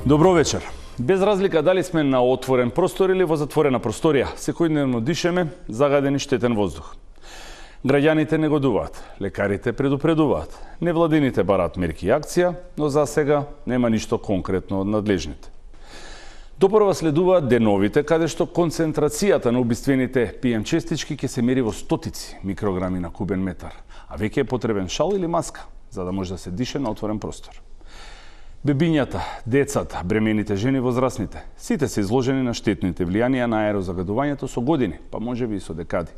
Добро вечер. Без разлика дали сме на отворен простор или во затворена просторија, секојдневно дишеме загаден и штетен воздух. Граѓаните негодуваат, лекарите предупредуваат, невладините бараат мерки и акција, но за сега нема ништо конкретно од надлежните. Допрва следуваат деновите каде што концентрацијата на убиствените PM честички ќе се мери во стотици микрограми на кубен метар, а веќе е потребен шал или маска за да може да се дише на отворен простор. Бебињата, децата, бремените жени, возрастните, сите се изложени на штетните влијанија на аерозагадувањето со години, па можеби и со декади.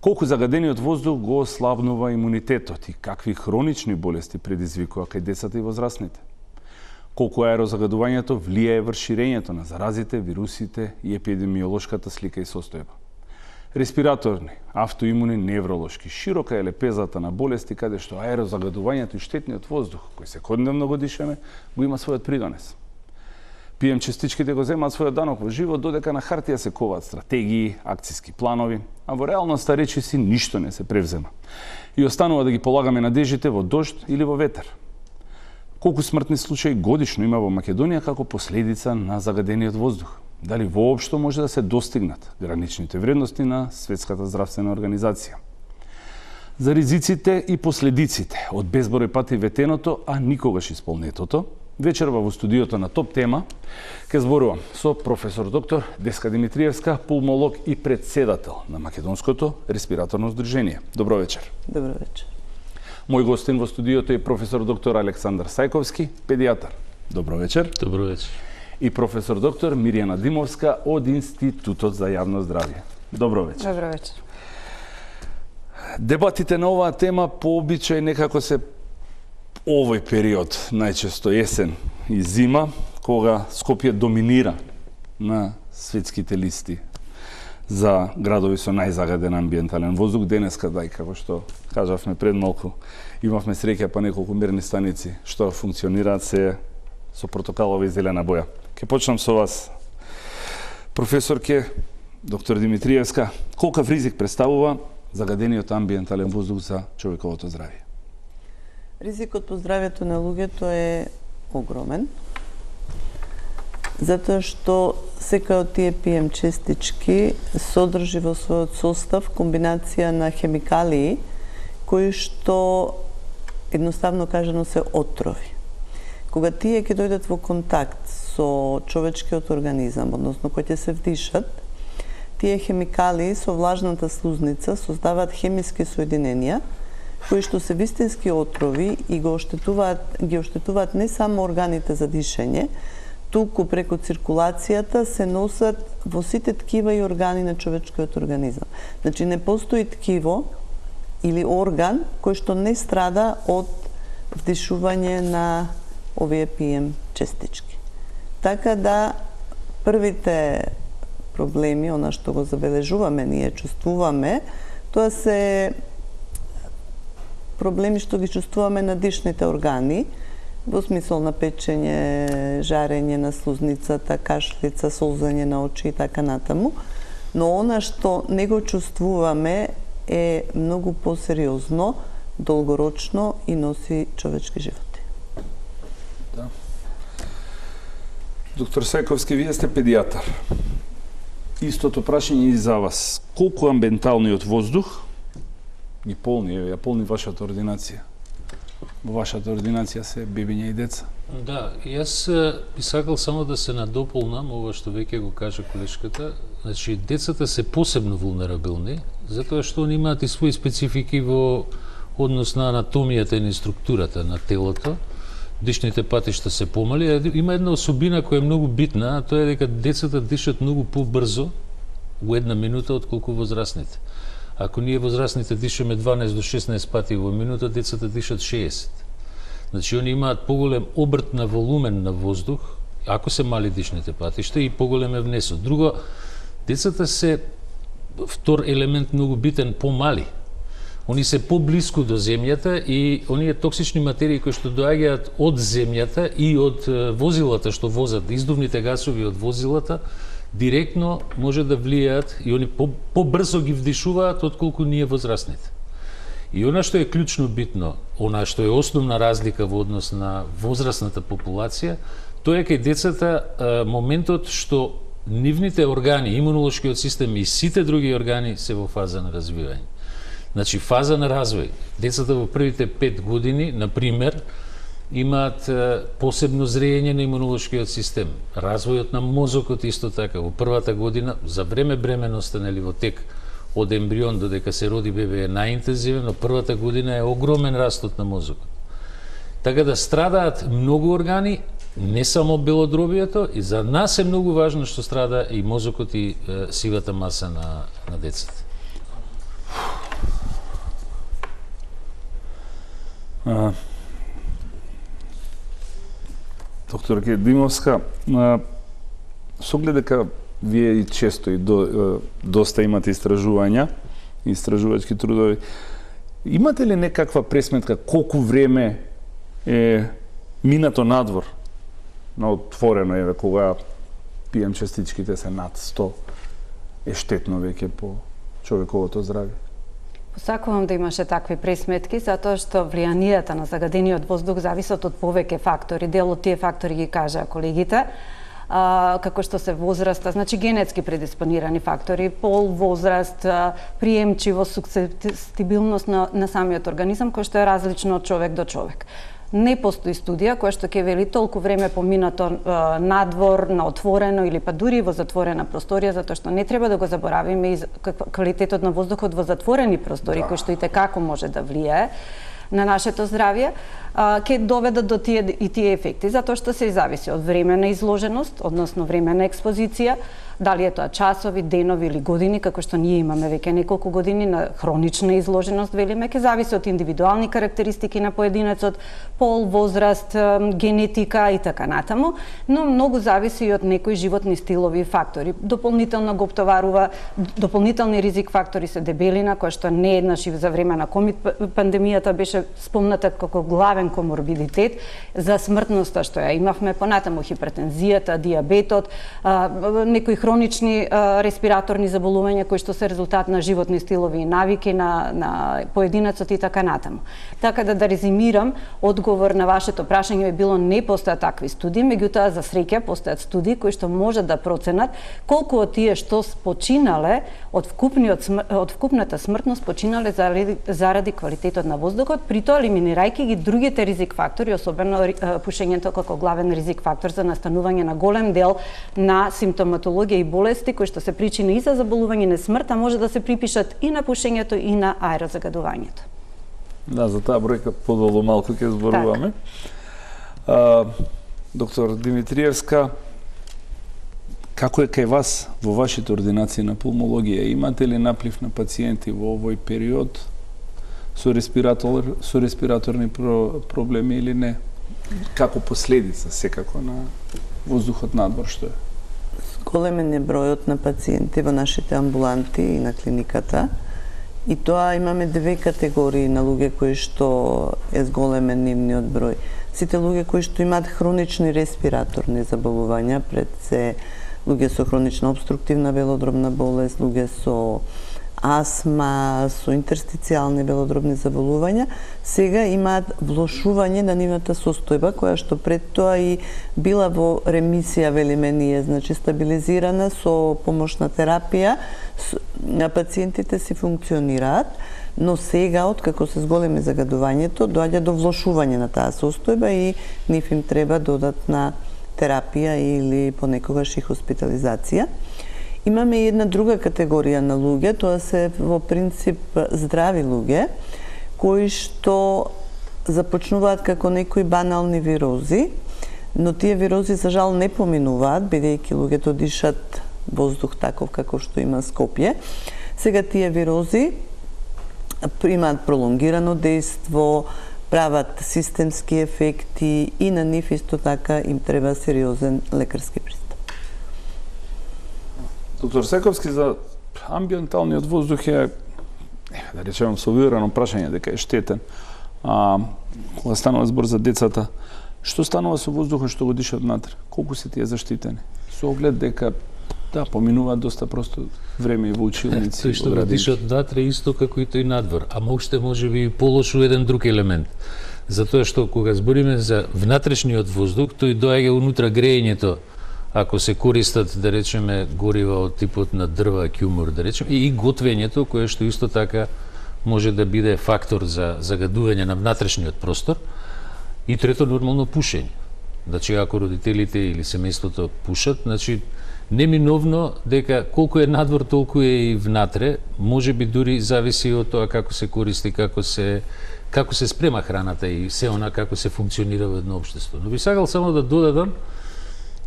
Колку загадениот воздух го ослабнува имунитетот и какви хронични болести предизвикува кај децата и возрастните. Колку аерозагадувањето влијае врз ширењето на заразите, вирусите и епидемиолошката слика и состојба. Респираторни, автоимуни, невролошки, широка е лепезата на болести каде што аерозагадувањето и штетниот воздух, кој секојдневно го дишеме, го има својот придонес. PM честичките го земаат својот данок во живот додека на хартија се коваат стратегии, акциски планови, а во реалноста речиси ништо не се превзема. И останува да ги полагаме надежите во дожд или во ветер. Колку смртни случаи годишно има во Македонија како последица на загадениот воздух? Дали воопшто може да се достигнат граничните вредности на Светската здравствена организација? За ризиците и последиците од безброј пати ветеното, а никогаш исполнетото, вечерва во студиото на Топ Тема ќе зборувам со професор доктор Деска Димитриевска, пулмолог и председател на Македонското респираторно здружение. Добро вечер. Добро вечер. Мој гостин во студиото е професор доктор Александар Сајковски, педијатар. Добро вечер. Добро вечер. И професор доктор Мирјана Димовска од Институтот за јавно здравје. Добро вечер. Добро вечер. Дебатите на оваа тема по обичај некако се овој период, најчесто есен и зима, кога Скопје доминира на светските листи за градови со најзагаден амбиентален воздух. Денеска, како што кажавме пред малку, имавме среќа па неколку мерни станици што функционираат се со протокалова и зелена боја. Ке почнам со вас, професорке, доктор Димитриевска. Колкав ризик представува загадениот амбиентален воздух за човековото здравје? Ризикот по здравјето на луѓето е огромен, затоа што секоја од тие PM честички содржи во својот состав комбинација на хемикалии кои што едноставно кажано се отрови. Кога тие ќе дојдат во контакт со човечкиот организам, односно кои ќе се вдишат, тие хемикалии со влажната слузница создаваат хемиски соединенија кои што се вистински отрови и ги оштетуваат не само органите за дишење, туку преку циркулацијата се носат во сите ткива и органи на човечкиот организам. Значи не постои ткиво или орган кој што не страда од вдишување на овие PM честички. Така да првите проблеми, она што го забележуваме, ние чувствуваме, тоа се проблеми што ги чувствуваме на дишните органи, во смисол на печење, жарење на слузницата, кашлица, солзење на очи и така натаму, но она што не го чувствуваме е многу посериозно, долгорочно и носи човечки животи. Да. Доктор Сајковски, вие сте педијатар. Истото прашање и за вас. Колку амбиенталниот воздух ги полни вашата ординација? Во вашата ординација се бебиња и деца. Да, јас би сакал само да се надополнам ова што веќе го кажа колешката. Значи, децата се посебно вулнерабилни, затоа што они имаат и своји специфики во однос на анатомијата и на структурата на телото. Дишните патишта се помали. Има една особина која е многу битна, а тоа е дека децата дишат многу побрзо во една минута отколку возрастните. Ако ние возрастните дишаме 12 до 16 пати во минута, децата дишат 60. Значи, они имаат поголем обрт на волумен на воздух, ако се мали дишните патишта, и поголем е внесот. Друго, децата се, втор елемент многу битен, помали. Они се поблиску до земјата и оние токсични материи кои што доаѓаат од земјата и од возилата што возат, издувните гасови од возилата, директно може да влијаат и они побрзо ги вдишуваат отколку ние возрастните. И она што е клучно битно, она што е основна разлика во однос на возрастната популација, Тоа е кај децата моментот што нивните органи, имунолошкиот систем и сите други органи се во фаза на развивање. Значи, фаза на развој. Децата во првите 5 години, на пример, имаат посебно зрење на имунолошкиот систем. Развојот на мозокот исто така. Во првата година, за време бременоста, нели, во тек од ембрион додека се роди бебе е најинтензивен, но првата година е огромен растот на мозокот. Така да страдаат многу органи, не само белодробието, и за нас е многу важно што страда и мозокот и сивата маса на децата. Доктор Димовска, со оглед дека вие и често и доста имате истражувачки трудови, имате ли некаква пресметка колку време е минато надвор на отворено, еве, кога PM частичките се над 100, е штетно веќе по човековото здравје? Посакувам да имаше такви пресметки, затоа што влијанието на загадениот воздух зависат од повеќе фактори. Дел од тие фактори ги кажа колегите, како што се возраста, значи генетски предиспонирани фактори, пол, возраст, приемчивост, сукцептибилност на самиот организам, кој што е различно од човек до човек. Не постои студија која што ќе вели толку време поминато надвор, на отворено или па дури во затворена просторија, затоа што не треба да го заборавиме и квалитетот на воздухот во затворени простори, кој што и текако може да влијае на нашето здравје, ќе доведат до тие ефекти, затоа што се зависи од време на изложеност, односно време на експозиција, дали е тоа часови, денови или години, како што ние имаме веќе неколку години на хронична изложеност, велиме, ќе зависи од индивидуални карактеристики на поединецот, пол, возраст, генетика и така натаму, но многу зависи и од некои животни стилови и фактори. Дополнително го обтоварува, дополнителни ризик фактори се дебелина, која што не еднаш и за време на ковид пандемијата беше спомната како главен коморбидитет за смртноста што ја имавме, понатаму хипертензијата, диабетот, некои хронични респираторни заболувања кои што се резултат на животни стилови и навики на поединецот и така натаму. Така да резимирам, одговор на вашето прашање би било не постојат такви студии, меѓутоа за среќа постојат студии кои што може да проценат колку од тие што починале од вкупната смртност починале заради квалитетот на воздухот, при тоа елиминирајќи ги другите ризик фактори, особено пушењето како главен ризик фактор за настанување на голем дел на симптоматологија и болести кои што се причини и за заболување на смрт, а може да се припишат и на пушењето и на аерозагадувањето. Да, за таа бројка подолу малку ќе зборуваме. Доктор Димитриевска, како е кај вас во вашите ординации на пулмологија? Имате ли наплив на пациенти во овој период со респираторни проблеми или не? Како последица секако на воздухот надвор што е? Големен е бројот на пациенти во нашите амбуланти и на клиниката. И тоа имаме две категории на луѓе кои што е зголемен нивниот број. Сите луѓе кои што имаат хронични респираторни заболувања, пред се луѓе со хронична обструктивна белодробна болест, луѓе со астма, со интерстицијални белодробни заболувања, сега имаат влошување на нивната состојба, која што пред тоа и била во ремисија, велиме ние, значи стабилизирана со помош на терапија, пациентите си функционираат, но сега, откако се зголеми загадувањето, доаѓа до влошување на таа состојба и нив им треба додатна терапија или понекогаш и хоспитализација. Имаме и една друга категорија на луѓе, тоа се во принцип здрави луѓе, кои што започнуваат како некои банални вирози, но тие вирози за жал не поминуваат, бидејќи луѓето дишат воздух таков како што има Скопје. Сега тие вирози имаат пролонгирано дејство, прават системски ефекти и на нив исто така им треба сериозен лекарски пристап. Доктор Сековски, за амбиенталниот воздух е, да речеме, совирано прашање дека е штетен. Кога станува збор за децата, што станува со воздухот што го дишат внатре? Колку се тие заштитени? Со оглед дека поминуваат доста просто време и во училници. Тој што го дишат внатре исто како и тој надвор, ама уште можеби и полошо еден друг елемент. затоа што кога збориме за внатрешниот воздух, тој доаѓа унутра грејењето, ако се користат, да речеме, горива од типот на дрва, ќумур, да речеме, и готвењето, кое што исто така може да биде фактор за загадување на внатрешниот простор. И трето, нормално пушење. Значи, ако родителите или семејството пушат, значи, неминовно дека колку е надвор, толку е и внатре, може би дури зависи од тоа како се користи, како се спрема храната и се она како се функционира во едно општество. Но би сакал само да додадам,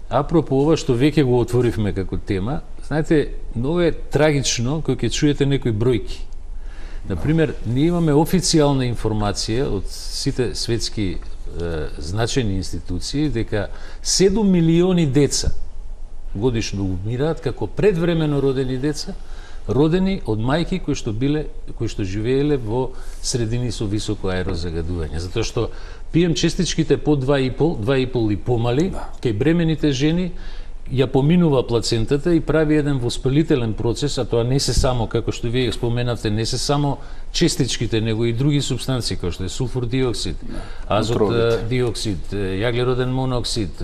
апропо ова што веќе го отворивме како тема, знаете, многу е трагично кога ќе чуете некои бројки. Например, ние имаме официјална информација од сите светски значени институции дека 7 милиони деца годишно умираат како предвремено родени деца, родени од мајки кои што живееле во средини со високо аерозагадување. Затоа што PM честичките по 2,5 и помали, кај бремените жени ја поминува плацентата и прави еден воспалителен процес, а тоа не се само, како што вие споменавте, не се само честичките, него и други субстанции, како што е сулфур диоксид, азот диоксид, јаглероден моноксид,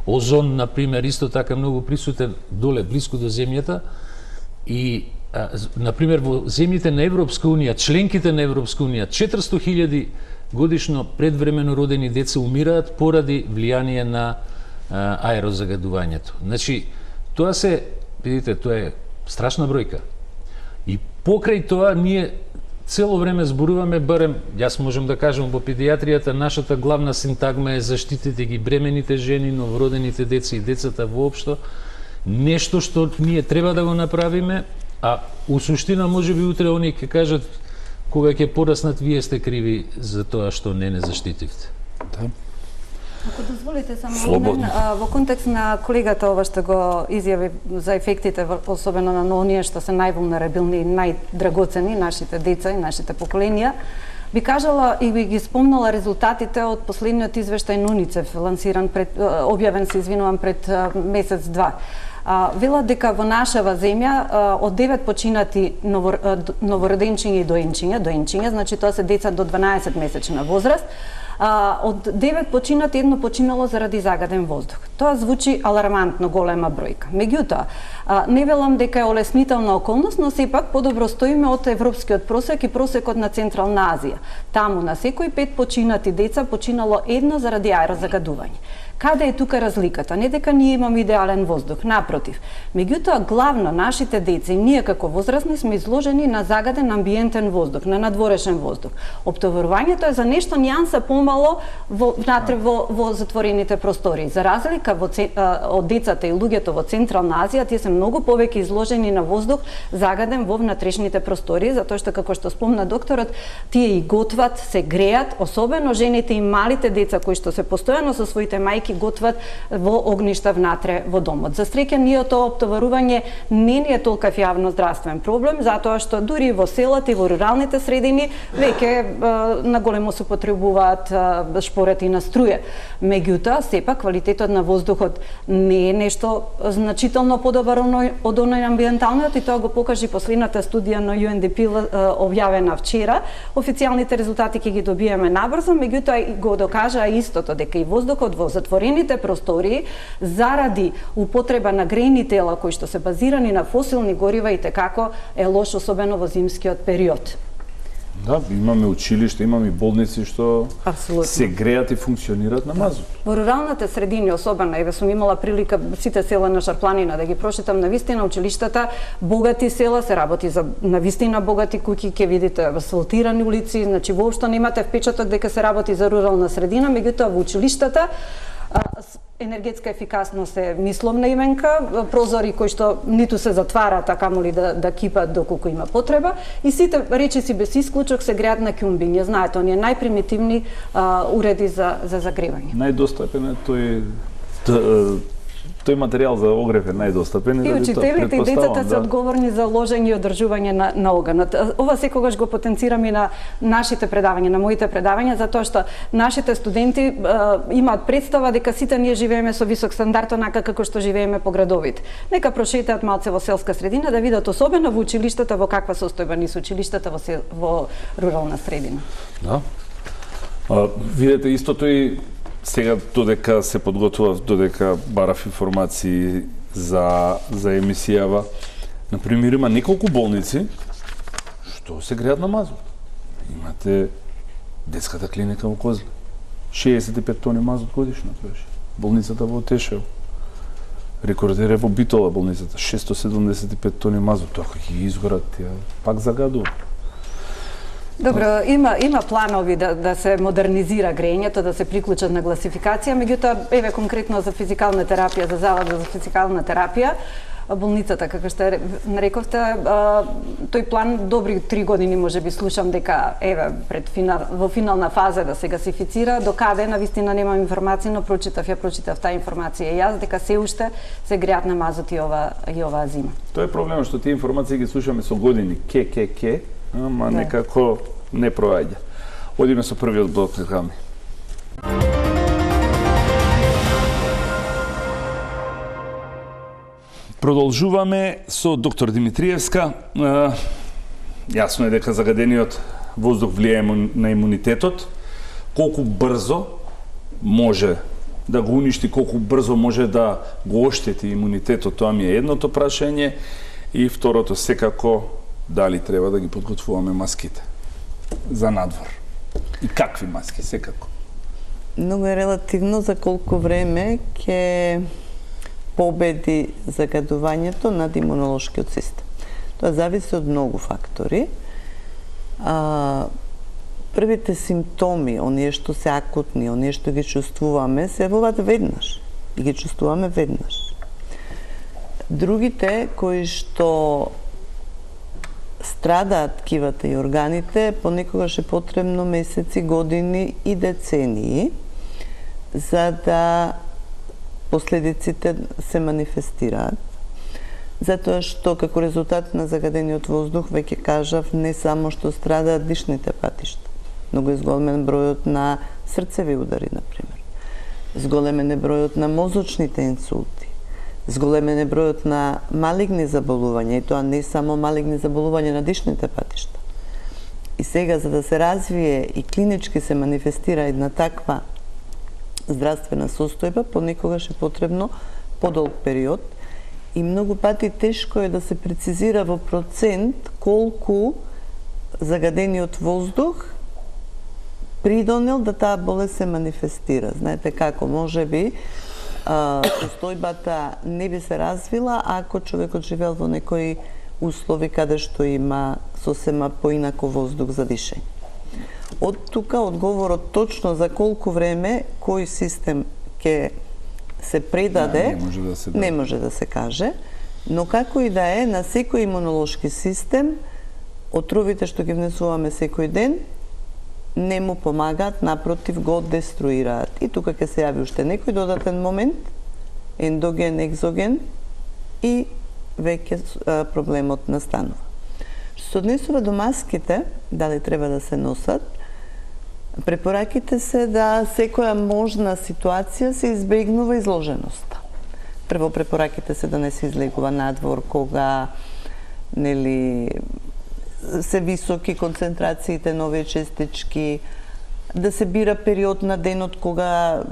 озон, например, исто така многу присутен доле, близко до земјата. И, например, во земјите на Европска Унија, членките на Европска Унија, 400.000 годишно предвремено родени деца умираат поради влијание на аерозагадувањето. Значи, тоа видите, тоа е страшна бројка. И покрај тоа, ние цело време зборуваме, барем, јас можем да кажам, во педијатријата, нашата главна синтагма е заштитите ги бремените жени, новородените деца и децата воопшто. Нешто што ние треба да го направиме, а у суштина може би утре они ќе кажат кога ќе пораснат, вие сте криви за тоа што не заштитивте. Да. Ако дозволите само во контекст на колегата ова што го изјави за ефектите, особено на оние што се највулнерабилни и најдрагоцени, нашите деца и нашите поколенија, би кажала и би ги спомнала резултатите од последниот извештај на УНИЦЕФ, објавен пред месец-два. Велат дека во нашава земја од 9 починати новороденчиња и доенчиња, значи тоа се деца до 12 месечна возраст, од 9 починати, едно починало заради загаден воздух. Тоа звучи алармантно голема бројка. Меѓутоа, не велам дека е олеснителна околност, но сепак подобро стоиме од европскиот просек и просекот на Централна Азија. Таму на секои 5 починати деца починало едно заради аерозагадување. Каде е тука разликата? Не дека ние имаме идеален воздух, напротив. Меѓутоа, главно нашите деца и ние како возрастни сме изложени на загаден амбиентен воздух, на надворешен воздух. Оптоварувањето е за нешто нијанса помало внатре во затворените простори. За разлика од децата и луѓето во Централна Азија, тие се многу повеќе изложени на воздух загаден во внатрешните простори, затоа што, како што спомна докторот, тие и готват, се греат, особено жените и малите деца кои што се постојано со своите мајки готват во огништа внатре во домот. За среќа, ние тоа оптоварување не е толкав јавно здравствен проблем, затоа што дури во селата и во руралните средини веќе наголемо се потребуваат шпорати на струја. Меѓутоа, сепак квалитетот на воздухот не е нешто значително подобар од оној амбиенталниот и тоа го покажи последната студија на UNDP објавена вчера. Официјалните резултати ќе ги добиеме набрзо, меѓутоа го докажа истото, дека и воздухот во затворените простории заради употреба на грејни тела кои што се базирани на фосилни горива и tekako е лош, особено во зимскиот период. Да, имаме училишта, имаме болници што се греат и функционираат на мазут. Во руралните средини особено, еве сум имала прилика сите села на Шарпланина да ги прошетам, навистина училиштата, богати села, се работи за навистина богати куќи, ќе видите асфалтирани улици, значи воопшто немате впечаток дека се работи за рурална средина, меѓутоа во училиштата енергетска ефикасност е мисловна именка, прозори кои што ниту се затварат, а камоли да кипат доколку има потреба, и сите речиси без исклучок се греат на ќумбиња. Знаете, оние најпримитивни уреди за загревање. Најдостапен е тој материјал за огрев е најдостапен. И учителите и децата се одговорни за ложење и одржување на оганот. Ова секогаш го потенцирам и на нашите предавања, на моите предавања, затоа што нашите студенти имаат представа дека сите ние живееме со висок стандард, онака како што живееме по градовите. Нека прошетаат малце во селска средина да видат особено во училиштата во каква состојба нису училиштата во рурална средина. Да. Видете, истото и сега додека се подготвував, додека барав информации за емисијава. Например, има неколку болници што се греат на мазут. Имате детската клиника во Козле. 65 тони мазут годишно троши. Болницата во Тешево. Рекордер е во Битола болницата. 675 тони мазут. Тоа кога ги изгорат, тие пак загадува. Добро, има планови да се модернизира грењето, да се приклучат на гласификација, меѓутоа, еве конкретно за физикална терапија, за заводот за физикална терапија, болницата, како што нарековте, тој план добри 3 години можеби слушам дека еве во финална фаза да се гасифицира, до каде навистина немам информација, но прочитав таа информација јас дека се уште се греат на мазот и оваа зима. Тоа е проблемот што тие информации ги слушаме со години, ама некако не проаѓа. Одиме со првиот блок реклами. Продолжуваме со доктор Димитриевска. Јасно е дека загадениот воздух влијае на имунитетот. Колку брзо може да го уништи, колку брзо може да го оштети имунитетот, тоа ми е едното прашање. И второто, секако, дали треба да ги подготвуваме маските за надвор? И какви маски, секако? Многу е релативно за колку време ќе победи загадувањето над имунолошкиот систем. Тоа зависи од многу фактори. Првите симптоми, оние што се акутни, оние што ги чувствуваме, се явуваат веднаш. И ги чувствуваме веднаш. Другите, кои што страдаат ткивата и органите, понекогаш е потребно месеци, години и децении за да последиците се манифестираат. Затоа што како резултат на загадениот воздух, веќе кажав, не само што страдаат дишните патишта, но го зголемен бројот на срцеви удари, например. Зголемен е бројот на мозочните инсулти. Зголемен е бројот на малигни заболувања, и тоа не само малигни заболувања на дишните патишта. И сега, за да се развие и клинички се манифестира една таква здравствена состојба, понекогаш е потребно подолг период и многу пати тешко е да се прецизира во процент колку загадениот воздух придонел да таа болест се манифестира. Знаете како, можеби состојбата не би се развила ако човекот живеел во некои услови каде што има сосема поинако воздух за дишење. Од тука одговорот точно за колку време кој систем ќе се предаде не може да се каже, но како и да е, на секој имунолошки систем отровите што ги внесуваме секој ден не му помагаат, напротив го деструираат. И тука ќе се јави уште некој додатен момент, ендоген, екзоген, и веќе проблемот настанува. Што се однесува до маските, дали треба да се носат, препораките се да секоја можна ситуација се избегнува изложеноста. Прво, препораките се да не се излегува надвор кога се високи концентрациите на овие честички, да се бира период на денот кога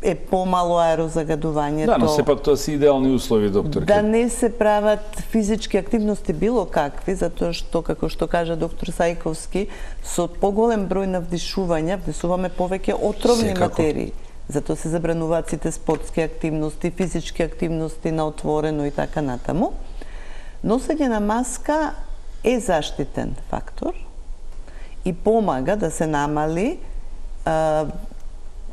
е помало аерозагадувањето. Да, но сепак тоа се идеални услови, доктор. Да не се прават физички активности било какви, затоа што, како што кажа доктор Сајковски, со поголем број на вдишуваме повеќе отровни материи. Затоа се забрануваат сите спортски активности, физички активности на отворено и така натаму. Носење на маска е заштитен фактор и помага да се намали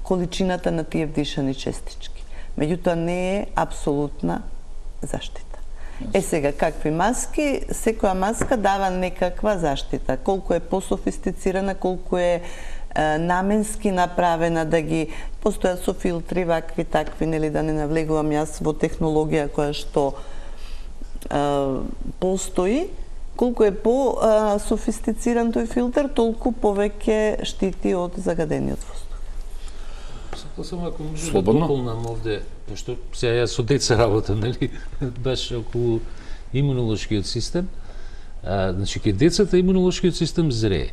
количината на тие вдишани честички. Меѓутоа не е апсолутна заштита. Сега, какви маски? Секоја маска дава некаква заштита. Колку е пософистицирана, колку е наменски направена, да ги постојат со филтри, вакви, такви, да не навлегувам јас во технологија која што постои. Колку е по-софистициран тој филтер, толку повеќе штити од загадениот воздух. Само ако може да дополнам овде, што сега јас со деца работам, баш околу имунолошкиот систем. Значи, ке децата имунолошкиот систем зрее.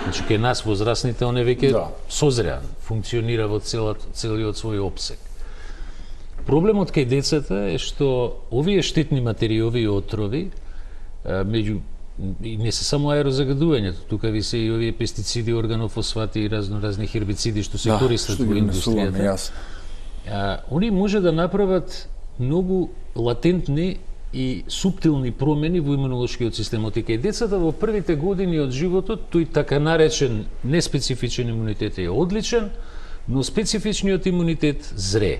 Значи, кај нас возрастните, он е веќе Да. созреан, функционира во целиот свој обсек. Проблемот кај децата е што овие штетни материи, овие отрови, меѓу и не се само аерозагадувањето, тука ви се и овие пестициди, органофосфати и разни хербициди што се користат во индустријата. Они може да направат многу латентни и суптилни промени во имунолошкиот систем. И кај децата во првите години од животот, тој така наречен неспецифичен имунитет е одличен, но специфичниот имунитет зрее.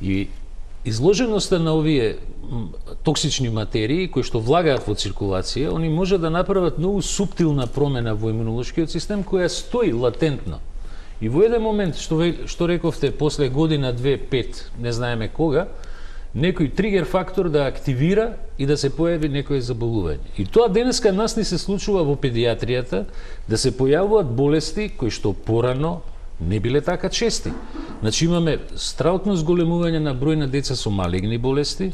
И изложеноста на овие токсични материи кои што влагаат во циркулација, они може да направат многу суптилна промена во имунолошкиот систем која стои латентно. И во еден момент, што рековте, после година, 2, 5, не знаеме кога, некој тригер фактор да активира и да се појави некое заболување. И тоа денеска нас ни се случува во педиатријата, да се појавуваат болести кои што порано не биле така чести. Значи имаме страутно зголемување на број на деца со малигни болести.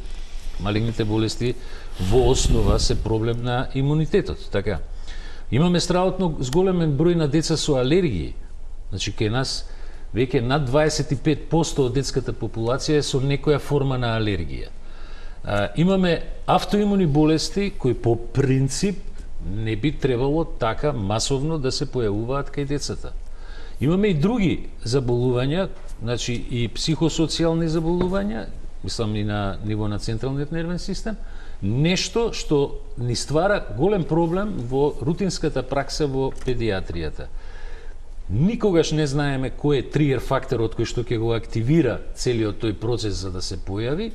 Малигните болести во основа се проблем на имунитетот, така. Имаме страутно зголемен број на деца со алергии. Значи кај нас веќе над 25% од детската популација е со некоја форма на алергија. Имаме автоимуни болести кои по принцип не би требало така масовно да се појавуваат кај децата. Имаме и други заболувања, значи и психосоцијални заболувања, мислам и на ниво на централниот нервен систем, нешто што ни ствара голем проблем во рутинската пракса во педиатријата. Никогаш не знаеме кој е тригер факторот кој што ќе го активира целиот тој процес за да се појави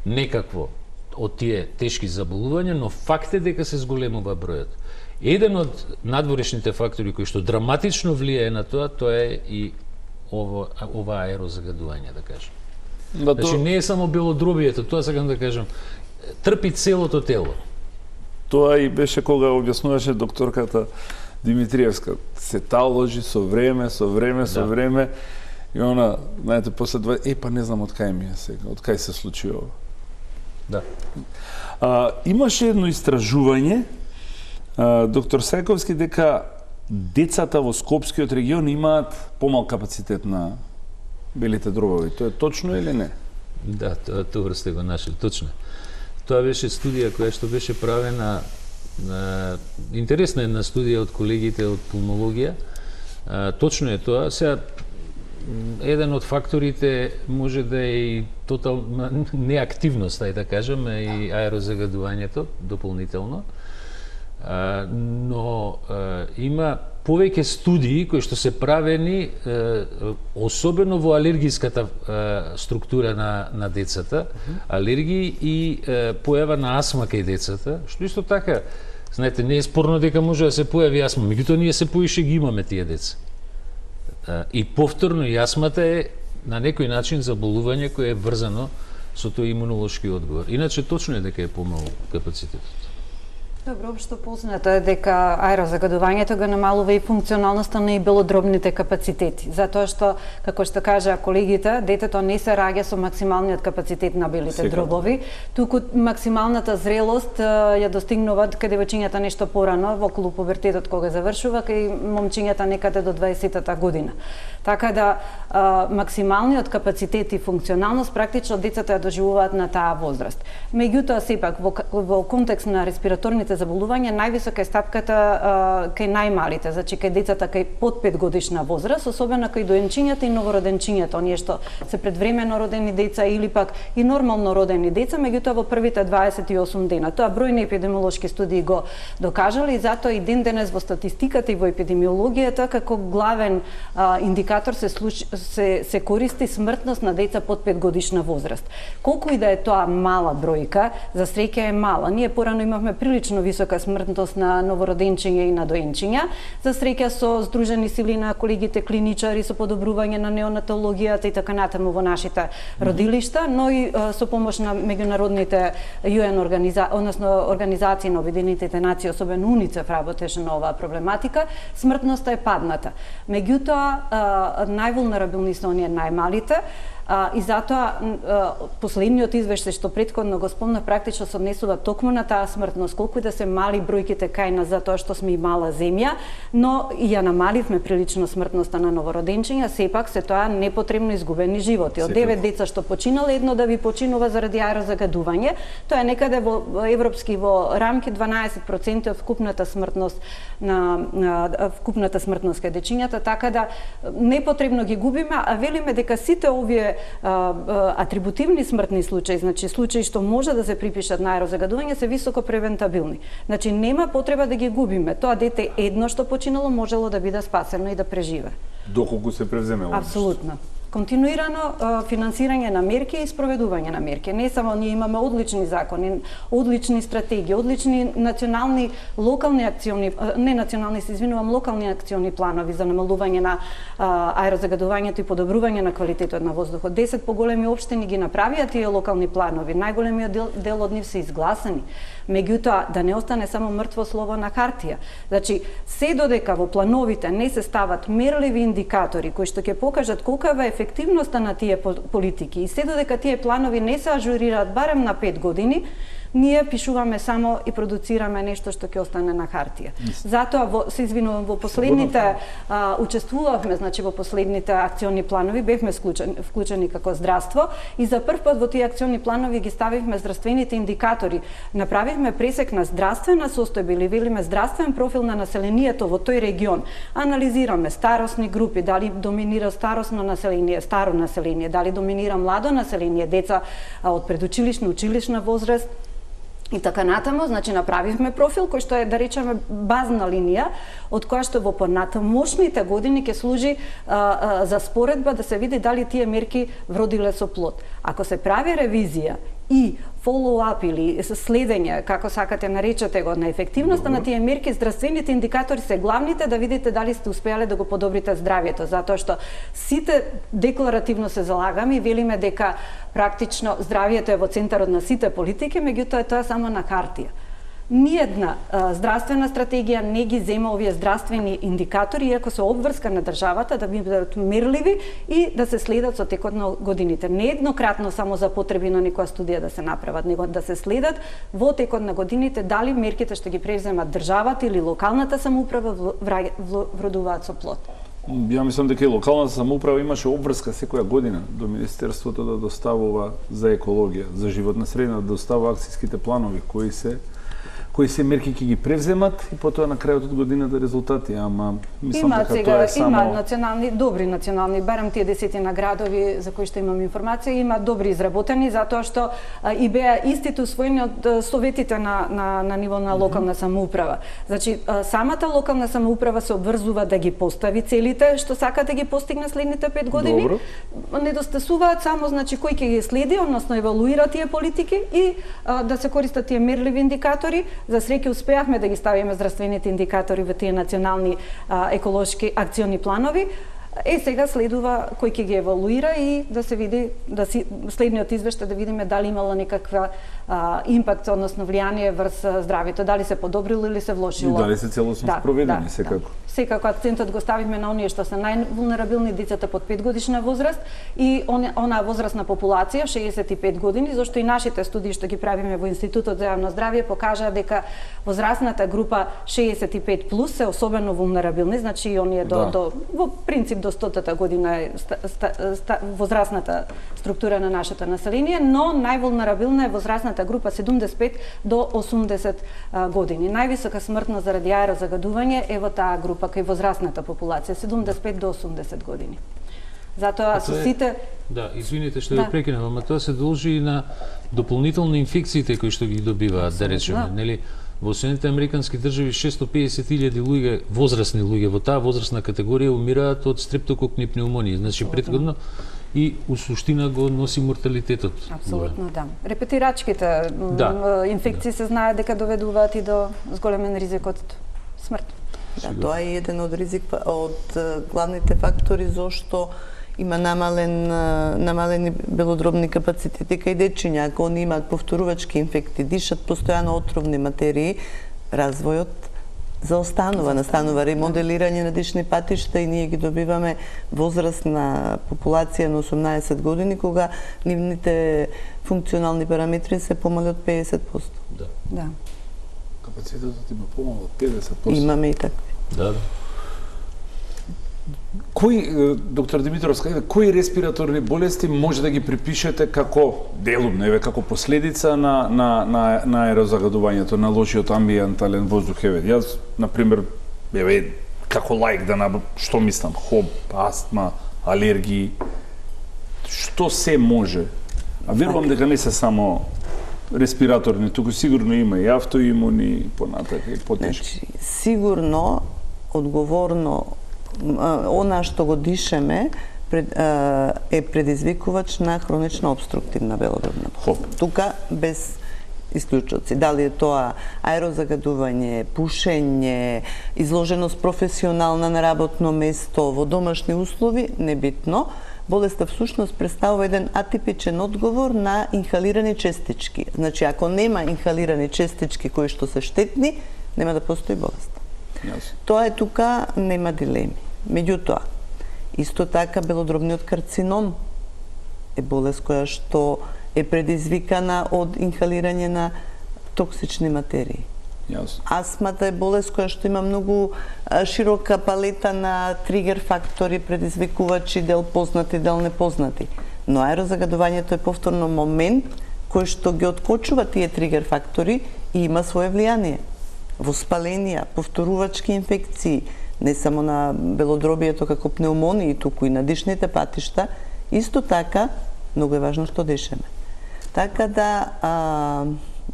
некакво од тие тешки заболувања, но факт е дека се зголемува бројот. Еден од надворешните фактори кои што драматично влијае на тоа е и ова аерозагадување, да кажем. Значи не е само белодробието, тоа сакам да кажам, трпи целото тело. Тоа и беше кога објаснуваше докторката Димитриевска. Се таложи со време, и она, знаете, после два, па не знам од кај ми е сега, од кај се случи ова. Да. Имаше едно истражување, доктор Сајковски, дека децата во Скопскиот регион имаат помал капацитет на белите дробови. Тоа е точно или не? Да, тоа сте го нашли, точно. Тоа беше студија која што беше правена, интересна една студија од колегите од пулмологија. Точно е тоа. Сега, еден од факторите може да е и тотална неактивност, да кажем, и аерозагадувањето дополнително. Но има повеќе студии кои што се правени особено во алергиската структура на децата, алергии и појава на астма кај децата, што исто така, знаете, не е спорно дека може да се појави астма, меѓутоа ние се поише ги имаме тие деца. И повторно и астмата е на некој начин заболување кое е врзано со тој имунолошки одговор. Иначе точно е дека е помал капацитетот. Добро, општо познато е дека аерозагадувањето го намалува и функционалноста на и белодробните капацитети, затоа што, како што кажа колегите, детето не се раѓа со максималниот капацитет на белите дробови, туку максималната зрелост ја достигнуваат кај девојчињата нешто порано, во околу пубертетот кога завршува, кај момчињата некаде до 20-та година. Така да максималниот капацитет и функционалност практично децата ја доживуваат на таа возраст. Меѓутоа сепак во контекст на респираторните заболувања највисока е стапката кај најмалите, значи кај децата кај под 5 годишна возраст, особено кај доенчињата и новороденчињата, оние што се предвремено родени деца или пак и нормално родени деца, меѓутоа во првите 28 дена. Тоа бројни епидемиолошки студии го докажале и затоа и ден денес во статистиката и во епидемиологијата како главен индикатор се користи смртност на деца под 5 годишна возраст. Колку и да е тоа мала бројка, за среќа е мала. Ние порано имавме прилично висока смртност на новороденчиња и на доенчиња, за среќа со здружени сили на колегите клиничари, со подобрување на неонатологијата и така натаму во нашите родилишта, но и со помош на меѓународните UN организации на Обединетите нации, особено УНИЦЕФ работеше на оваа проблематика, смртноста е падната. Меѓутоа, највулнерабилни се оние најмалите, И затоа последниот извештај што претходно го спомнав практично се однесува токму на таа смртност, колку и да се мали бројките кај нас затоа што сме и мала земја, но и ја намаливме прилично смртноста на новороденчиња, сепак се тоа непотребно изгубени животи. Од 9 деца што починале, едно да ви починува заради аерозагадување, тоа е некаде во европски во рамки 12% од вкупната смртност вкупната смртност кај дечињата, така да непотребно ги губиме, а велиме дека сите овие атрибутивни смртни случаи, значи случаи што може да се припишат на аерозагадување, се високо превентабилни. Значи нема потреба да ги губиме. Тоа дете едно што починало можело да биде спасено и да преживе. Доколку се превземе овој. Апсолутно. Континуирано финансирање на мерки и спроведување на мерки. Не само ние имаме одлични закони, одлични стратегии, одлични национални, локални акциони, не национални, се извинувам, локални акциони планови за намалување на аерозагадувањето и подобрување на квалитетот на воздухот. 10 поголеми општини ги направија тие локални планови. Најголемиот дел од нив се изгласани. Меѓутоа, да не остане само мртво слово на хартија. Значи, се додека во плановите не се стават мерливи индикатори кои што ќе покажат колкава е ефективноста на тие политики и се додека тие планови не се ажурираат барем на 5 години, ние пишуваме само и продуцираме нешто што ќе остане на хартија. Затоа се извинувам, во последните учествувавме, значи во последните акциони планови бевме вклучени како здравство и за прв пат во тие акциони планови ги ставивме здравствените индикатори. Направивме пресек на здравствена состојба или велиме здравствен профил на населението во тој регион. Анализираме старосни групи, дали доминира старосно население, старо население, дали доминира младо население, деца од предучилишна, училишна возраст, и така натаму, значи направивме профил кој што е, да речеме, базна линија, од која што во понатамошните години ќе служи за споредба да се види дали тие мерки вродиле со плод. Ако се прави ревизија и follow-up или следење, како сакате наречете го, на ефективноста на тие мерки, здравствените индикатори се главните да видите дали сте успеале да го подобрите здравјето, затоа што сите декларативно се залагаме и велиме дека практично здравјето е во центарот на сите политики, меѓутоа тоа е само на хартија. Ниедна здравствена стратегија не ги зема овие здравствени индикатори, иако се обврска на државата да бидат мерливи и да се следат со текот на годините. Не еднократно само за потреби на некоја студија да се направат, него да се следат во текот на годините дали мерките што ги преземат државата или локалната самоуправа вродуваат со плод. Ја мислам дека и локалната самоуправа имаше обврска секоја година до Министерството да доставува за екологија, за животна средина, да доставува акцијските планови кои се мерки ќе ги превземат и потоа на крајот од годината резултати, ама мислам дека тоа е само... Има добри национални, барем тие 10 градови за кои што имам информација, има добри изработени, затоа што и беа истите усвоени од советите на ниво на локална самоуправа. Значи, самата локална самоуправа се обврзува да ги постави целите што сака да ги постигне следните 5 години. Добро. Недостасуваат само, значи, кој ќе ги следи, односно евалуира тие политики и да се користат тие мерливи индикатори. За среќа успеавме да ги ставиме здравствените индикатори во тие национални еколошки акциони планови. Сега следува кој ќе ги евалуира и да се види, следниот извештај да видиме дали имала некаква импакт, односно влијание врз здравјето, дали се подобрило или се влошило. И дали се целосно спроведени, секако. Секако акцентот го ставивме на оние што се највулнерабилни, децата под 5 годишна возраст и онаа возрастна популација 65 години, зашто и нашите студии што ги правиме во Институтот за јавно здравје покажаа дека возрастната група 65 плюс се особено вулнерабилни, значи и оние во принцип до 100-та година е возрастната структура на нашето население, но највулнерабилна е возрастната група 75 до 80 години. Највисока смртност заради аерозагадување е во таа група кај возрастната популација 75 до 80 години. Затоа со сите... Да, извините што ве прекинам, ама тоа се должи и на дополнително инфекциите кои што ги добиваат, да речеме, нели? Во Соединетите американски држави 650.000 луѓе, возрастни луѓе во таа возрастна категорија умираат од стрептококни пнеумонии. Значи претходно и у суштина го носи морталитетот. Апсолутно, да. Репетирачките инфекции се знае дека доведуваат и до зголемен ризик од смрт. Да, тоа е еден од главните фактори зошто има намалени белодробни капацитети кај дечиња. Ако они имаат повторувачки инфекти, дишат постојано отровни материи, развојот настанува ремоделирање на дишни патишта и ние ги добиваме возрастна популација на 18 години, кога нивните функционални параметри се помали од 50%. Да. Капацитетот има помало од 50%. Имаме и такви. Да. Доктор Димитровска, кои респираторни болести може да ги припишете како делумно, како последица на аерозагадувањето, на лошиот амбиентален воздух? Јас, например, како лаик што мислам, хоб, астма, алергии, што се може? А верувам дека не се само респираторни, туку сигурно има и автоимуни, понатака и потешки. Значи, сигурно, одговорно, она што го дишеме е предизвикувач на хронична обструктивна белодробна болест. Тука без исклучоци. Дали е тоа аерозагадување, пушење, изложеност професионална на работно место, во домашни услови, небитно, болеста всушност представува еден атипичен одговор на инхалирани честички. Значи, ако нема инхалирани честички кои што се штетни, нема да постои болест. Тоа е тука, нема дилеми. Меѓутоа, исто така белодробниот карцином е болест која што е предизвикана од инхалирање на токсични материи. Астмата е болест која што има многу широка палета на тригер фактори, предизвикувачи, дел познати, дел непознати. Но аерозагадувањето е повторно момент кој што ги откочува тие тригер фактори и има свое влијание. Воспаленија, повторувачки инфекции, не само на белодробието како пнеумонии, туку и на дишните патишта, исто така, многу е важно што дишеме. Така да,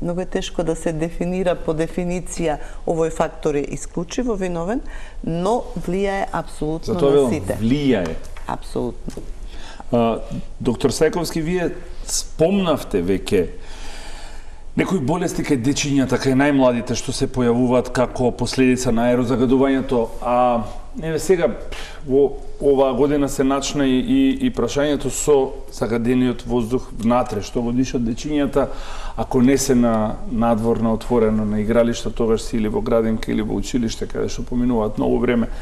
многу е тешко да се дефинира по дефиниција овој фактор е исклучиво виновен, но влијае апсолутно на сите. Влијае. Апсолутно. Доктор Сајковски, вие спомнавте веќе некои болести кај дечињата, кај најмладите што се појавуваат како последица на аерозагадувањето, а сега во оваа година се начна и прашањето со загадениот воздух внатре, што го дишат дечињата, ако не се на надворно отворено на игралишта, тогаш си или во градинка или во училиште, каде што поминуваат многу време.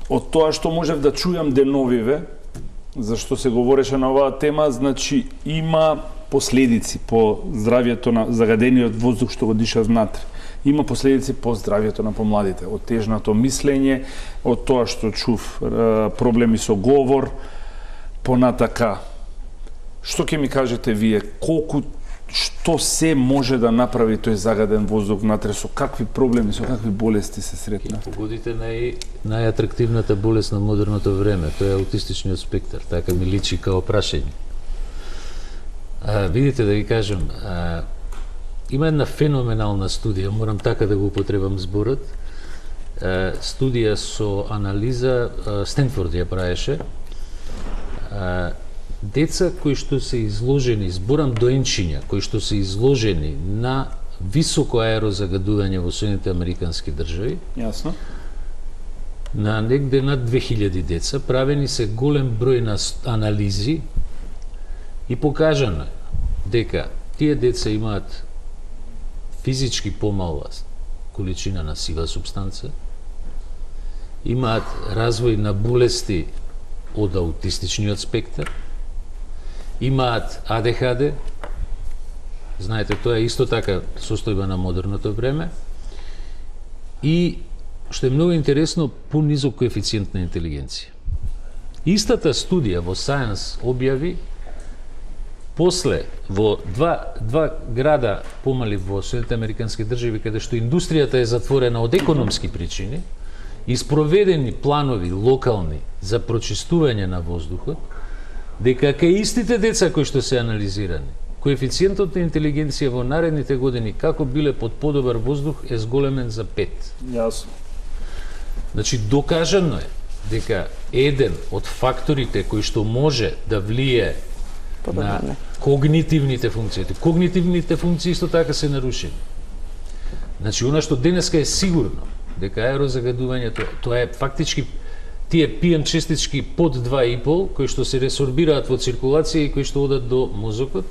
Од тоа што можев да чујам деновиве, зашто се говореше на оваа тема, значи има последици по здравјето на загадениот воздух што го дишат внатре. Има последици по здравјето на помладите, од тежното мислење, од тоа што чув проблеми со говор, понатака. Што ќе ми кажете вие, што се може да направи тој загаден воздух внатре, со какви проблеми, со какви болести се сретна? Погодите најатрактивната болест на модерното време, тоа е аутистичниот спектар, така ми личи као прашање. Видите, да ви кажам, има една феноменална студија, морам така да го употребам зборот, студија со анализа, Стенфорд ја правеше, деца кои што се изложени, зборам доенчиња, кои што се изложени на високо аерозагадување во Соединетите Американски држави, Јасно. На негде над 2000 деца, правени се голем број на анализи и покажано дека тие деца имаат физички помала количина на сива субстанца, имаат развој на болести од аутистичниот спектар, имаат АДХД, знаете, тоа е исто така состојба на модерното време, и, што е многу интересно, понизок коефициент на интелигенција. Истата студија во Science објави, после во два града помали во Соединетите Американски држави, каде што индустријата е затворена од економски причини, и спроведени планови локални за прочистување на воздухот, дека кај истите деца кои што се анализирани, коефициентот на интелигенција во наредните години, како биле под подобар воздух, е зголемен за 5. Јасно. Значи, докажано е дека еден од факторите кои што може да влие на когнитивните функции. Когнитивните функции исто така се нарушени. Значи, она што денеска е сигурно, дека аерозагадувањето, тоа е фактички тие PM честички под 2,5, кои што се ресорбираат во циркулација и кои што одат до мозокот,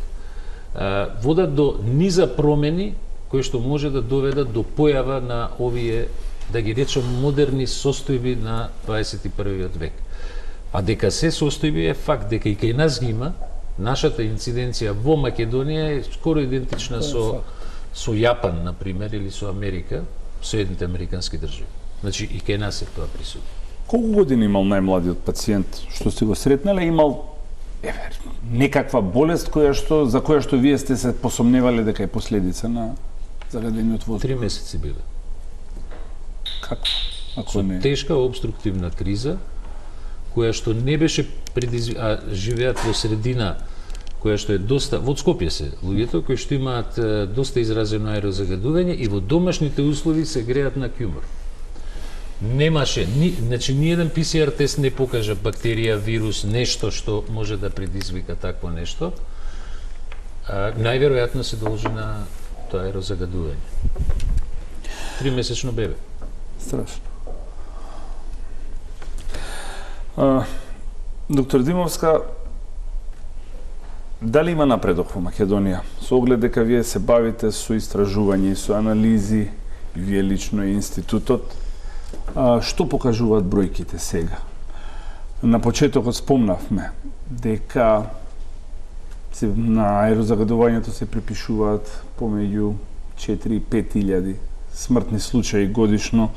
водат до низа промени кои што може да доведат до појава на овие, да ги речем, модерни состојби на 21. век. А дека се состојби е факт, дека и кај нас ги има, нашата инциденција во Македонија е скоро идентична со Јапан, например, или со Америка, Соединените американски држави. Значи и кај нас е тоа присутно. Колку години имал најмладиот пациент што сте го сретнале? Имал некаква болест за која што вие сте се посомневале дека е последица на загадениот воздух? 3 месеци биле. Како? Со тешка обструктивна криза, која што не беше живеат во средина која што е доста, во Скопје се луѓето кои што имаат доста изразено аерозагадување и во домашните услови се греат на кјумор. Немаше, значи ниеден ПСР тест не покажа бактерија, вирус, нешто што може да предизвика такво нешто. Најверојатно се должи на тоа аерозагадување. 3-месечно бебе. Страшно. Доктор Димовска, дали има напредок во Македонија? Со оглед дека вие се бавите со истражување и со анализи, и вие лично и институтот, што покажуваат бројките сега? На почетокот спомнавме дека на аерозагадувањето се припишуваат помеѓу 4 и 5 илјади смртни случаи годишно.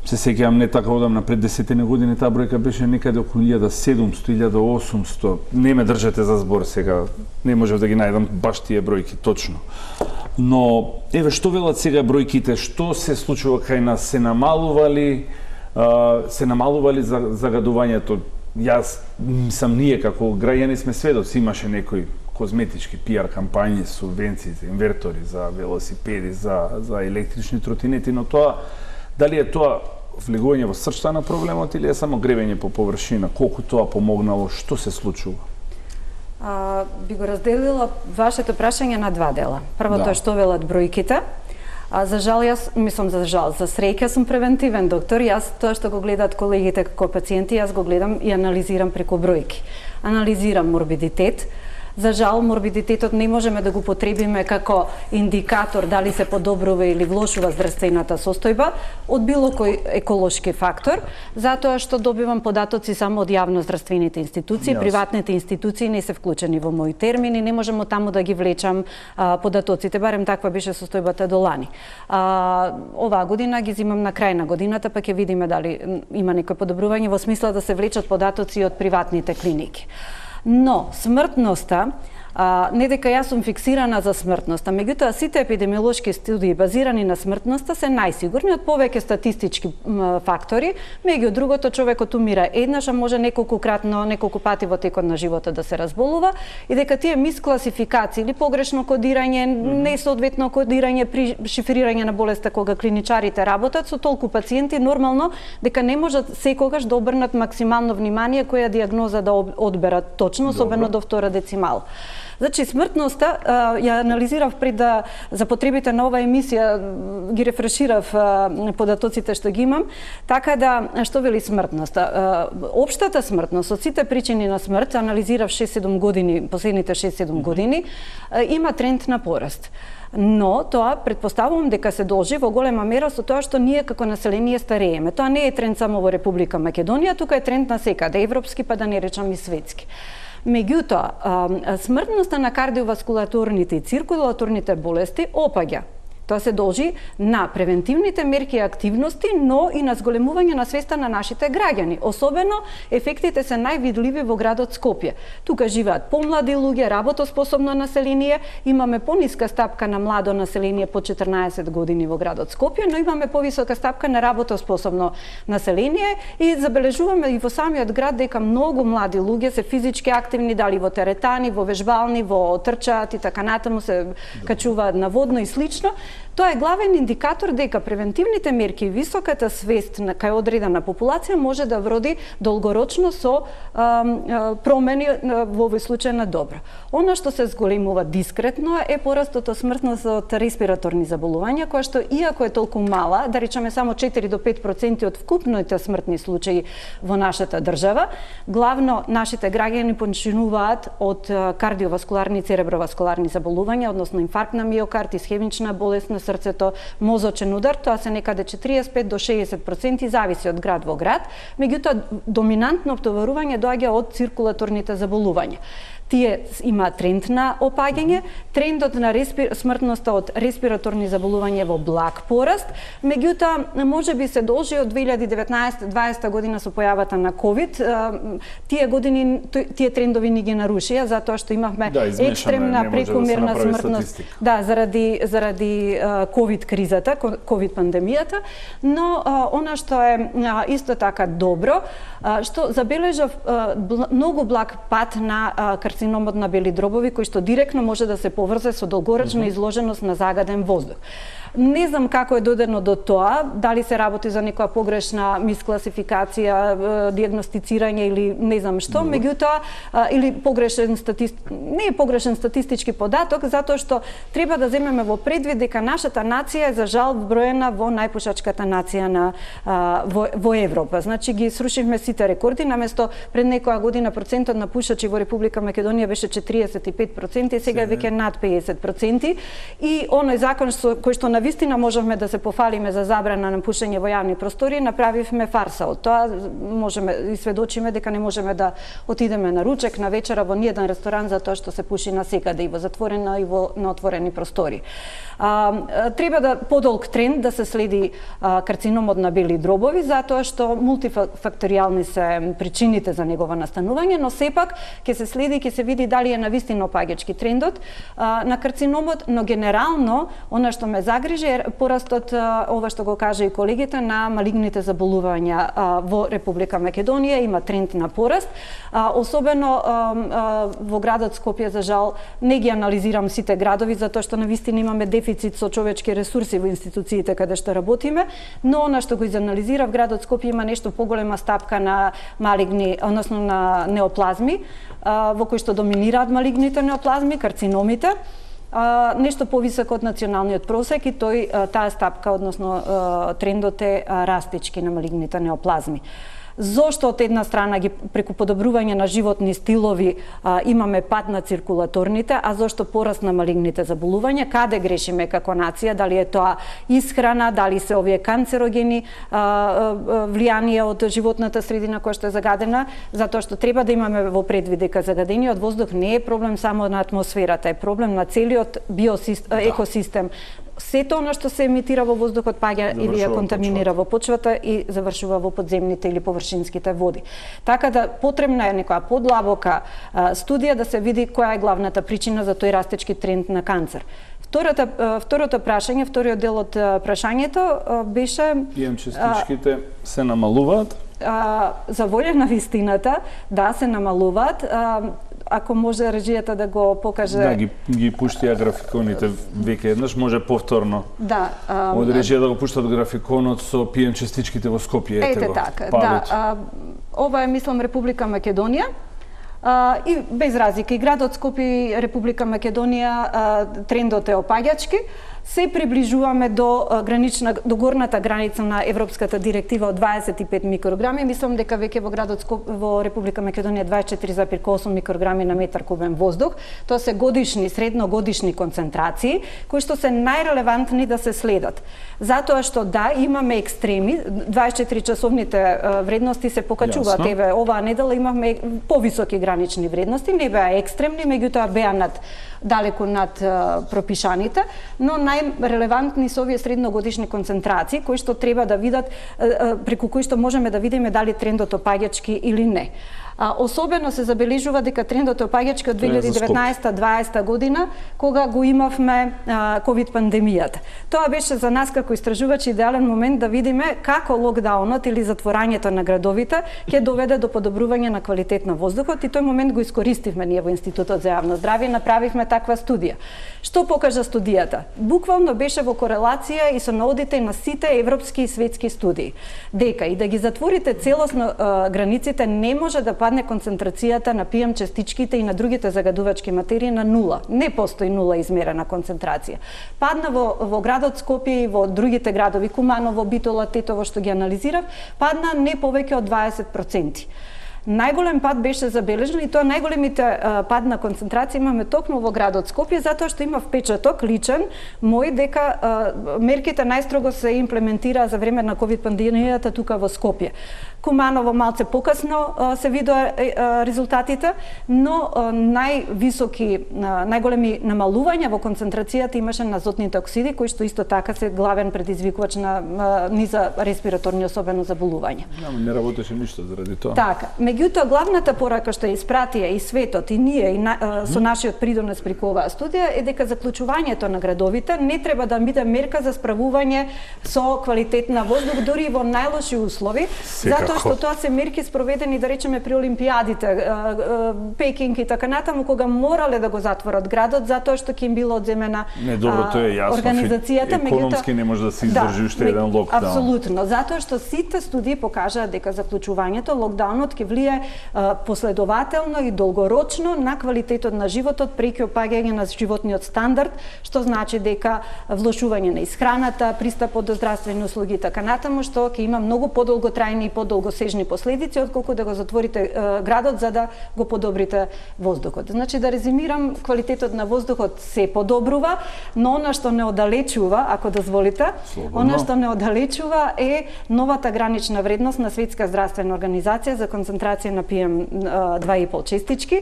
Се сеќавам не така одамна, пред 10 години таа бројка беше некаде околу 1700, 1800. Не ме држете за збор сега, не можев да ги најдам баш тие бројки точно. Но еве што велат сега бројките, што се случува кај нас, се намалували загадувањето? Јас сам, ние како граѓани сме сведоци, имаше некои козметички пиар кампањи, субвенции за инвертори, за велосипеди, за електрични тротинети, но тоа дали е тоа влегување во срцта на проблемот или е само гребење по површина? Колку тоа помогнало? Што се случува? Би го разделила вашето прашање на два дела. Првото е што велат бројките. За жал, за среќа сум превентивен доктор. Јас тоа што го гледат колегите како пациенти, јас го гледам и анализирам преку бројки. Анализирам морбидитет. За жал, морбидитетот не можеме да го потребиме како индикатор дали се подобрува или влошува здравствената состојба од било кој еколошки фактор, затоа што добивам податоци само од јавно-здравствените институции, приватните институции не се вклучени во мои термини, не можам таму да ги влечам податоците, барем таква беше состојбата до лани. Оваа година ги зимам на крај на годината, па ќе видиме дали има некој подобрување во смисла да се влечат податоци од приватните клиники. Но смртноста, не дека јас сум фиксирана за смртноста, меѓутоа сите епидемиолошки студии базирани на смртноста се најсигурни од повеќе статистички фактори, меѓу другото човекот умира еднаш, а може неколку пати во текот на животот да се разболува и дека тие мискласификации или погрешно кодирање, несоодветно кодирање при шифрирање на болеста кога клиничарите работат со толку пациенти, нормално дека не можат секогаш да обрнат максимално внимание која дијагноза да одберат точно, особено до втора децимал. Значи, смртноста, ја анализирав пред за потребите на оваа емисија, ги рефреширав податоците што ги имам, така да, што вели смртноста? Општата смртност, од сите причини на смрт, анализирав 6-7 години, последните 6-7 години, има тренд на пораст. Но тоа претпоставувам дека се должи во голема мера со тоа што ние како население старееме. Тоа не е тренд само во Република Македонија, тука е тренд на секаде, европски, па да не речам и светски. Меѓутоа, смртноста на кардиоваскулаторните и циркулаторните болести опаѓа. Тоа се должи на превентивните мерки и активности, но и на зголемување на свеста на нашите граѓани. Особено, ефектите се највидливи во градот Скопје. Тука живеат помлади луѓе, работоспособно население, имаме пониска стапка на младо население по 14 години во градот Скопје, но имаме повисока стапка на работоспособно население и забележуваме и во самиот град дека многу млади луѓе се физички активни, дали во теретани, во вежбални, во трчаат и така натаму се качуваат на водно и слично. Тоа е главен индикатор дека превентивните мерки и високата свест кај одредена популација може да вроди долгорочно со промени во овој случај на добро. Она што се зголемува дискретно е порастот од смртност од респираторни заболувања, која што иако е толку мала, да речеме само 4 до 5% од вкупните смртни случаи во нашата држава, главно нашите граѓани починуваат од кардиоваскуларни и цереброваскуларни заболувања, односно инфаркт на миокард, исхемична болест на срцето, мозочен удар, тоа се некаде 45 до 60%, зависи од град во град. Меѓутоа, доминантно обтоварување доаѓа од циркулаторните заболувања. Тие има тренд на опаѓање, трендот на смртноста од респираторни заболувања во благ пораст, меѓутоа можеби се должи од 2019-2020 година со појавата на ковид. Тие години тие трендови ни ги нарушија затоа што имавме екстремна прекомерна смртност заради ковид кризата, ковид пандемијата, но она што е исто така добро, што забележав многу благ пат на карциномот на бели дробови, кој што директно може да се поврзе со долгорачна изложеност на загаден воздух. Не знам како е додено до тоа, дали се работи за некоја погрешна мискласификација, диагностицирање или не знам што, меѓутоа или не е погрешен статистички податок, затоа што треба да земеме во предвид дека нашата нација е за жал броена во најпушачката нација во Европа. Значи ги срушивме сите рекорди, наместо пред некоја година процентот на пушачи во Република Македонија беше 45% и сега е веќе над 50%. И оној закон кој што навистина можевме да се пофалиме за забрана на пушење во јавни простори, направивме фарса од тоа. Можеме и сведочиме дека не можеме да отидеме на ручек, на вечера во ниеден ресторан затоа што се пуши насекаде и во затворена и на отворени простори. Треба да подолг тренд да се следи карциномот на бели дробови затоа што мултифакторијални се причините за негово настанување, но сепак ќе се следи, ќе се види дали е навистина опаѓачки трендот на карциномот, но генерално она што ме загрижи е порастот, ова што го кажа и колегите, на малигните заболувања во Република Македонија. Има тренд на пораст, особено во градот Скопје, за жал, не ги анализирам сите градови, затоа што навистина имаме дефицит со човечки ресурси во институциите каде што работиме, но она што го изанализирав, градот Скопје има нешто поголема стапка на малигни, односно на неоплазми, во кои што доминираат малигните неоплазми, карциномите, нешто повисоко од националниот просек и таа стапка, односно трендот е растички на малигните неоплазми. Зошто од една страна преку подобрување на животни стилови имаме пат на циркулаторните, а зошто пораст на малигните заболувања? Каде грешиме како нација? Дали е тоа исхрана, дали се овие канцерогени влијанија од животната средина која што е загадена? Затоа што треба да имаме во предвид дека загадениот воздух не е проблем само на атмосферата, е проблем на целиот екосистем. Сето она што се емитира во воздухот паѓа или ја контаминира во почвата и завршува во подземните или површинските води. Така да потребна е некоја подлабока студија да се види која е главната причина за тој растечки тренд на канцер. Второто прашање, вториот дел од прашањето беше ПМ частичките се намалуваат? За волја на вистината, да, се намалуваат. Ако може режијата да го покаже... Да, ги пуштија графиконите веќе еднаш, може повторно. Да. Од режија да го пуштат графиконот со ПМ частичките во Скопје, ете го, така, падот. Да. Ова е, мислам, Република Македонија. И без разлика, и градот Скопје и Република Македонија трендот е опаѓачки. Се приближуваме до горната граница на Европската директива од 25 микрограми. Мислам дека веќе во градот во Република Македонија 24,8 микрограми на метар кубен воздух. Тоа се средногодишни концентрации кои што се најрелевантни да се следат. Затоа што да, имаме екстреми, 24 часовните вредности се покачуваат. Еве, оваа недела имавме повисоки гранични вредности, не беа екстремни, меѓутоа беа далеку над пропишаните, но најрелевантни се овие средногодишни концентрации кои што треба да видат, преку кои што можеме да видиме дали трендот опаѓачки или не. Особено се забележува дека трендот опаѓачки од 2019-2020 година, кога го имавме ковид пандемијата. Тоа беше за нас како истражувачи идеален момент да видиме како локдаунот или затворањето на градовите ќе доведе до подобрување на квалитет на воздухот, и тој момент го искористивме ние во Институтот за јавно здравје и направивме таква студија. Што покажа студијата? Буквално беше во корелација и со наодите на сите европски и светски студии, дека и да ги затворите целосно границите, не може да падне концентрацијата на ПМ частичките и на другите загадувачки материи на нула. Не постои нула измерена концентрација. Падна во градот Скопје и во другите градови, Куманово, Битола, Тетово, што ги анализирав, падна не повеќе од 20%. Најголем пад беше забележен и тоа најголемите пад на концентрација имаме токму во градот Скопје, затоа што има впечаток личен мој дека мерките најстрого се имплементираа за време на ковид пандемијата тука во Скопје. Куманово малце покасно се видоа резултатите, но најголеми намалувања во концентрацијата имаше на азотните оксиди, кои што исто така се главен предизвикувач на низа респираторни особено заболувања. Не работеше ништо заради тоа. Така, меѓутоа главната порака што ја испратија и светот и ние со нашиот придонес преку оваа студија е дека заклучувањето на градовите не треба да биде мерка за справување со квалитет на воздух дури во најлоши услови, затоа што тоа се мерки спроведени да речеме при олимпијадите, Пекинг и така натаму, кога морале да го затворат градот затоа што ќе им било одземена организацијата, економски не може да се издржи уште еден локдаун. Апсолутно, затоа што сите студии покажаа дека заклучувањето, локдаунот ќе влие последователно и долгорочно на квалитетот на животот преку опаѓање на животниот стандард, што значи дека влошување на исхраната, пристапот до здравствени услуги и така натаму, што ќе има многу подолготрајни и подолгосежни последици отколку да го затворите градот за да го подобрите воздухот. Значи да резимирам, квалитетот на воздухот се подобрува, но она што не оддалечува, ако дозволите, она што не оддалечува е новата гранична вредност на Светска здравствена организација за концентрација на PM2,5 честички.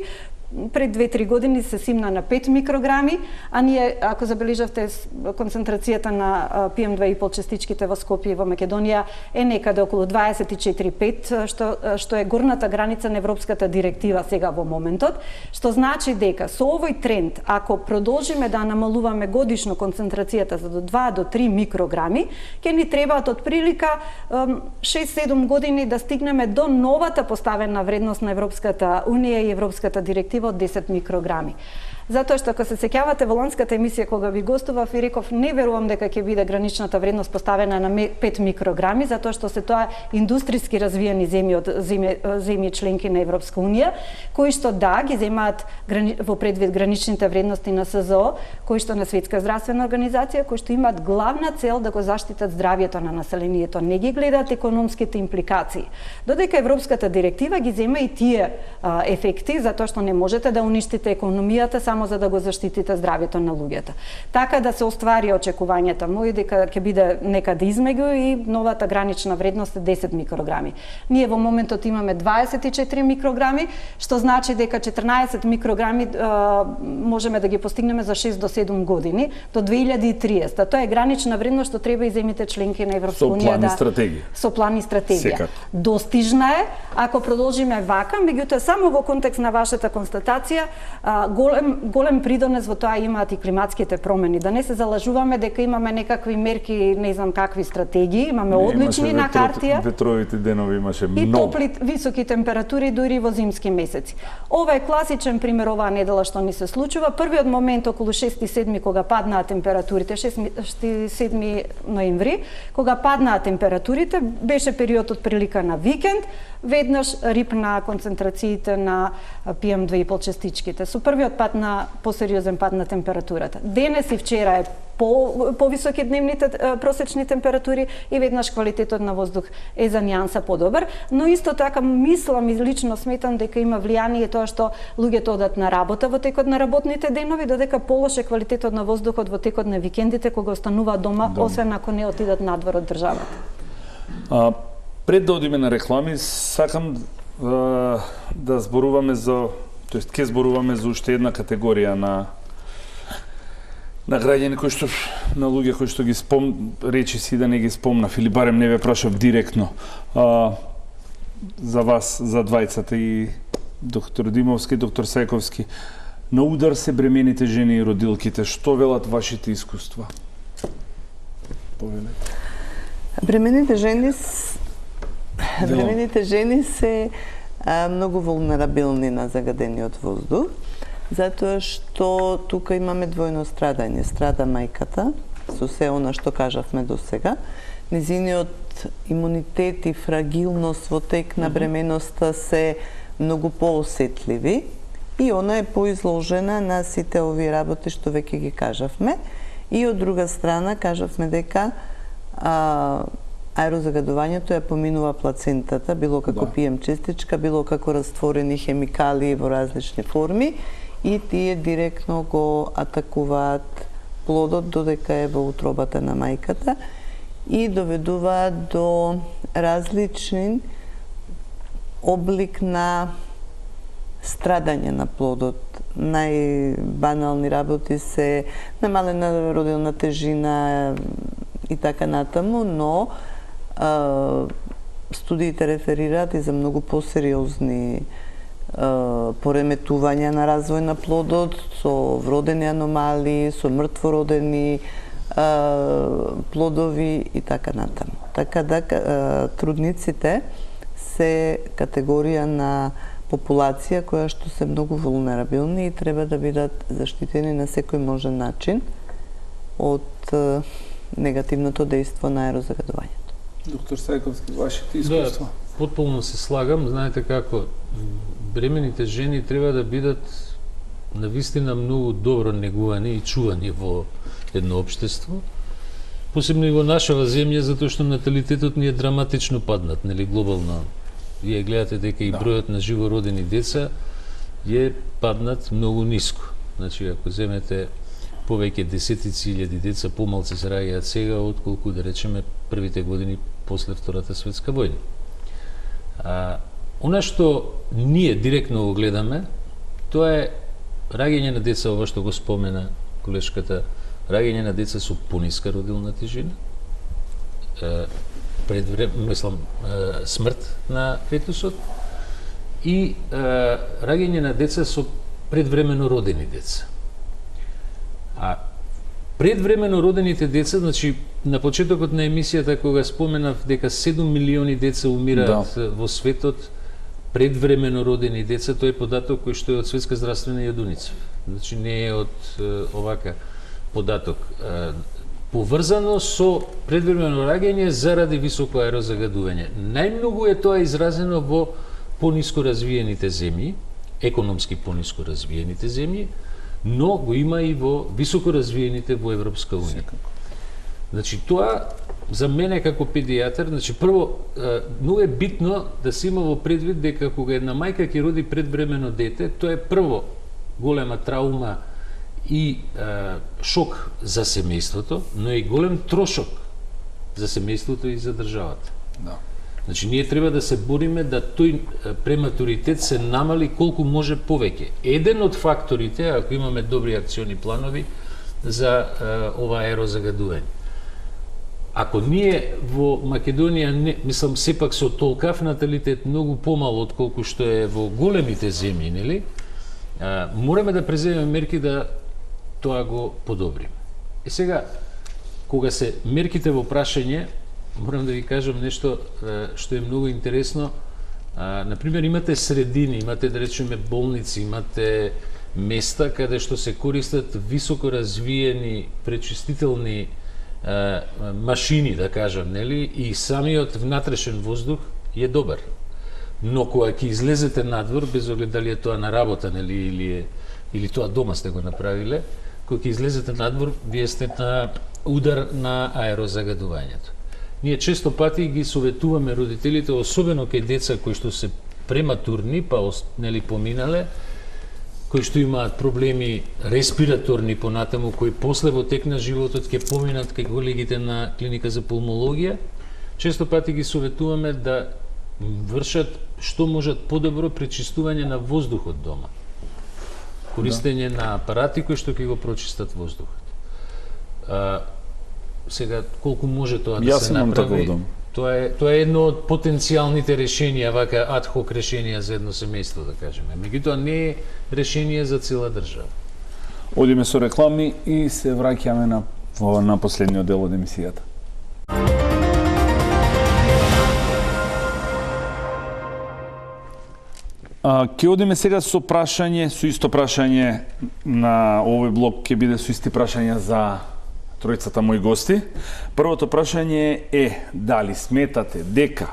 Пред 2-3 години се симна на 5 микрограми, а ние, ако забележавте, концентрацијата на PM2,5 частичките во Скопје и во Македонија е некаде околу 24,5, што е горната граница на Европската директива сега во моментот, што значи дека со овој тренд, ако продолжиме да намалуваме годишно концентрацијата за до 2 до 3 микрограми, ќе ни требаат од прилика 6-7 години да стигнеме до новата поставена вредност на Европската Унија и Европската директива од 10 микрограми. Затоа што ако се сеќавате во ланската емисија кога ви гостував и реков не верувам дека ќе биде граничната вредност поставена на 5 микрограми, затоа што се тоа индустријски развиени земји членки на Европска Унија, кои што ги земаат во предвид граничните вредности на СЗО, кои што на Светска здравствена организација, кои што имаат главна цел да го заштитат здравјето на населението, не ги гледаат економските импликации. Додека Европската директива ги зема и тие ефекти, затоа што не можете да уништите економијата само за да го заштитите здравјето на луѓето. Така да се оствари очекувањата мои дека ќе биде некаде измеѓу и новата гранична вредност е 10 микрограми. Ние во моментот имаме 24 микрограми, што значи дека 14 микрограми можеме да ги постигнеме за 6 до 7 години до 2030. Тоа е гранична вредност што треба и земјите членки на Европска Унија со план и стратегија. Достижна е ако продолжиме вака, меѓутоа само во контекст на вашата констатација, голем придонес во тоа имаат и климатските промени. Да не се залажуваме дека имаме некакви мерки, не знам какви стратегии, имаме одлични на хартија. Ветровите денови имаше многу. И топли, високи температури дури во зимски месеци. Ова е класичен пример оваа недела што ни се случува. Првиот момент околу 6-7 кога паднаа температурите, 6-7 ноември, кога паднаа температурите, беше период од прилика на викенд, веднаш рипна концентрациите на PM2,5 частичките. Со првиот пат на посериозен пад на температурата. Денес и вчера е повисоки дневните просечни температури и веднаш квалитетот на воздух е за нијанса подобар, но исто така мислам и лично сметам дека има влијание тоа што луѓето одат на работа во текот на работните денови, додека полоше квалитетот на воздухот во текот на викендите кога остануваат дома, освен ако не отидат надвор од државата. Пред да одиме на реклами, сакам да зборуваме за, тоест ќе зборуваме за уште една категорија на граѓани кои што, на луѓе кои што ги речи си да не ги спомнав или барем не ве прашав директно за вас, за двајцата, и доктор Димовски и доктор Сајковски. На удар се бремените жени и родилките. Што велат вашите искуства? Повелете. Бремените жени се многу вулнерабилни на загадениот воздух, затоа што тука имаме двојно страдање. Страда мајката, со се она што кажавме до сега. Незиниот имунитет и фрагилност во тек на бременоста се многу поосетливи и она е поизложена на сите овие работи што веќе ги кажавме. И од друга страна кажавме дека аерозагадувањето ја поминува плацентата, било како PM честичка, било како растворени хемикалии во различни форми и тие директно го атакуваат плодот додека е во утробата на мајката и доведуваат до различен облик на страдање на плодот. Најбанални работи се намалена родилна тежина и така натаму, но студиите реферираат и за многу посериозни пореметувања на развој на плодот, со вродени аномалии, со мртвородени плодови и така натаму. Така да трудниците се категорија на популација која што се многу вулнерабилни и треба да бидат заштитени на секој можен начин од негативното дејство на аерозагадувањето. Доктор Стајковски, вашите искуства? Да, потполно се слагам. Знаете како, бремените жени треба да бидат навистина многу добро негувани и чувани во едно општество. Посебно и во нашава земја, затоа што наталитетот ни е драматично паднат, нели, глобално. Вие гледате дека и бројот на живородени деца е паднат многу ниско. Значи, ако земете повеќе десетици илјади деца помалку се раѓаат сега отколку, да речеме, првите години после Втората светска војна. Она што ние директно го гледаме, тоа е раѓање на деца, ова што го спомена колешката, раѓање на деца со пониска родилна тежина, смрт на фетусот и раѓање на деца со предвремено родени деца. А предвремено родените деца, значи на почетокот на емисијата кога споменав дека 7 милиони деца умираат во светот, предвремено родени деца, тој е податок кој што е од Светска здравствена јадуница. Значи не е од овака податок. Поврзано со предвремено раѓање заради високо аерозагадување. Најмногу е тоа изразено во пониско развиените земји, економски пониско развиените земји, но го има и во високо развиените во Европска унија. Значи тоа за мене како педијатар, значи прво многу е битно да се има во предвид дека кога една мајка ќе роди предвремено дете, тоа е прво голема траума и шок за семејството, но и голем трошок за семејството и за државата. Да. Значи, ние треба да се бориме да тој прематуритет се намали колку може повеќе. Еден од факторите, ако имаме добри акциони планови, за ова аерозагадување. Ако ние во Македонија, мислам, сепак со толкав наталитет многу помало од колку што е во големите земји, нели? Мораме да преземеме мерки да тоа го подобриме. И сега, кога се мерките во прашање, морам да ви кажам нешто што е многу интересно. Например, имате средини, имате, да речеме, болници, имате места каде што се користат високо развиени пречистителни машини, да кажам, нели, и самиот внатрешен воздух е добар. Но кога ќе излезете надвор, без оглед дали е тоа на работа, нели, или тоа дома сте го направиле, кога ќе излезете надвор, вие сте на удар на аерозагадувањето. Ние често пати ги советуваме родителите, особено кај деца кои што се прематурни, па нели поминале, кои што имаат проблеми респираторни понатаму, кои после во тек на животот ќе поминат кај колегите на клиника за пулмологија, често пати ги советуваме да вршат што можат подобро пречистување на воздухот дома. Користење на апарати кои што ќе го прочистат воздухот. Сега, колку може тоа да се направи, тоа е едно од потенцијалните решенија, вака адхок решенија за едно семејство, да кажеме. Меѓутоа не е решение за цела држава. Одиме со реклами и се враќаме на последниот дел од емисијата. Ке одиме сега со прашање, со исто прашање на овој блок, ќе биде со исти прашања за тројцата мои гости. Првото прашање е дали сметате дека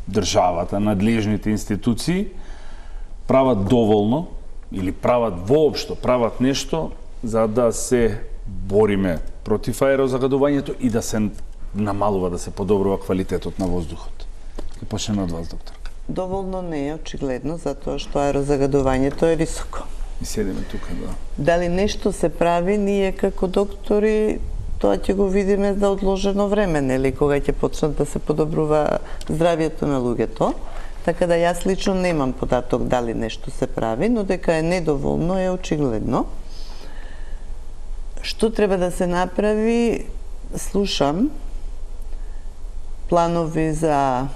државата, надлежните институции прават доволно или прават воопшто, прават нешто за да се бориме против аерозагадувањето и да се намалува, да се подобрува квалитетот на воздухот? Ке почнеме од вас, доктор. Доволно не е очигледно, затоа што аерозагадувањето е високо. И седиме тука, да. Дали нешто се прави, ние како доктори тоа ќе го видиме за одложено време, нели, кога ќе почнат да се подобрува здравјето на луѓето. Така да јас лично немам податок дали нешто се прави, но дека е недоволно е очигледно. Што треба да се направи? Слушам планови за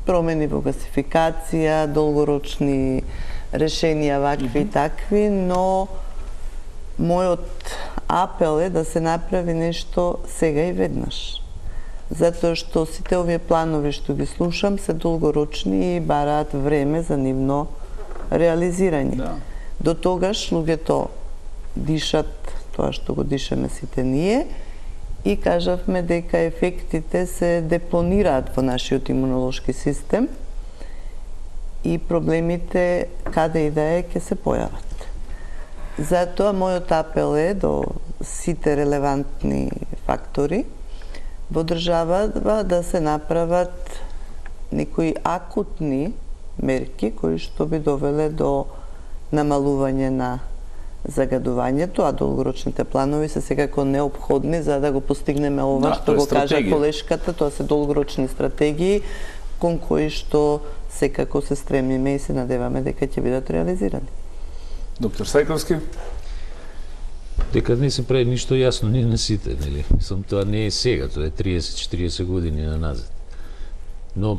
промени во гасификација, долгорочни решенија вакви и такви, но мојот апел е да се направи нешто сега и веднаш. Затоа што сите овие планови што ги слушам се долгорочни и бараат време за нивно реализирање. Да. До тогаш луѓето дишат тоа што го дишаме сите ние и кажавме дека ефектите се депонираат во нашиот имунолошки систем и проблемите каде и да е ќе се појават. Затоа мојот апел е до сите релевантни фактори во државата да се направат некои акутни мерки кои што би довеле до намалување на загадувањето, а долгорочните планови се секако неопходни за да го постигнеме ова Да, што го кажа колешката, тоа се долгорочни стратегии кон кои што секако се стремиме и се надеваме дека ќе бидат реализирани. Доктор Сајковски? Дека не се прави ништо јасно ни на сите, нели? Мислам, тоа не е сега, тоа е 30-40 години назад. Но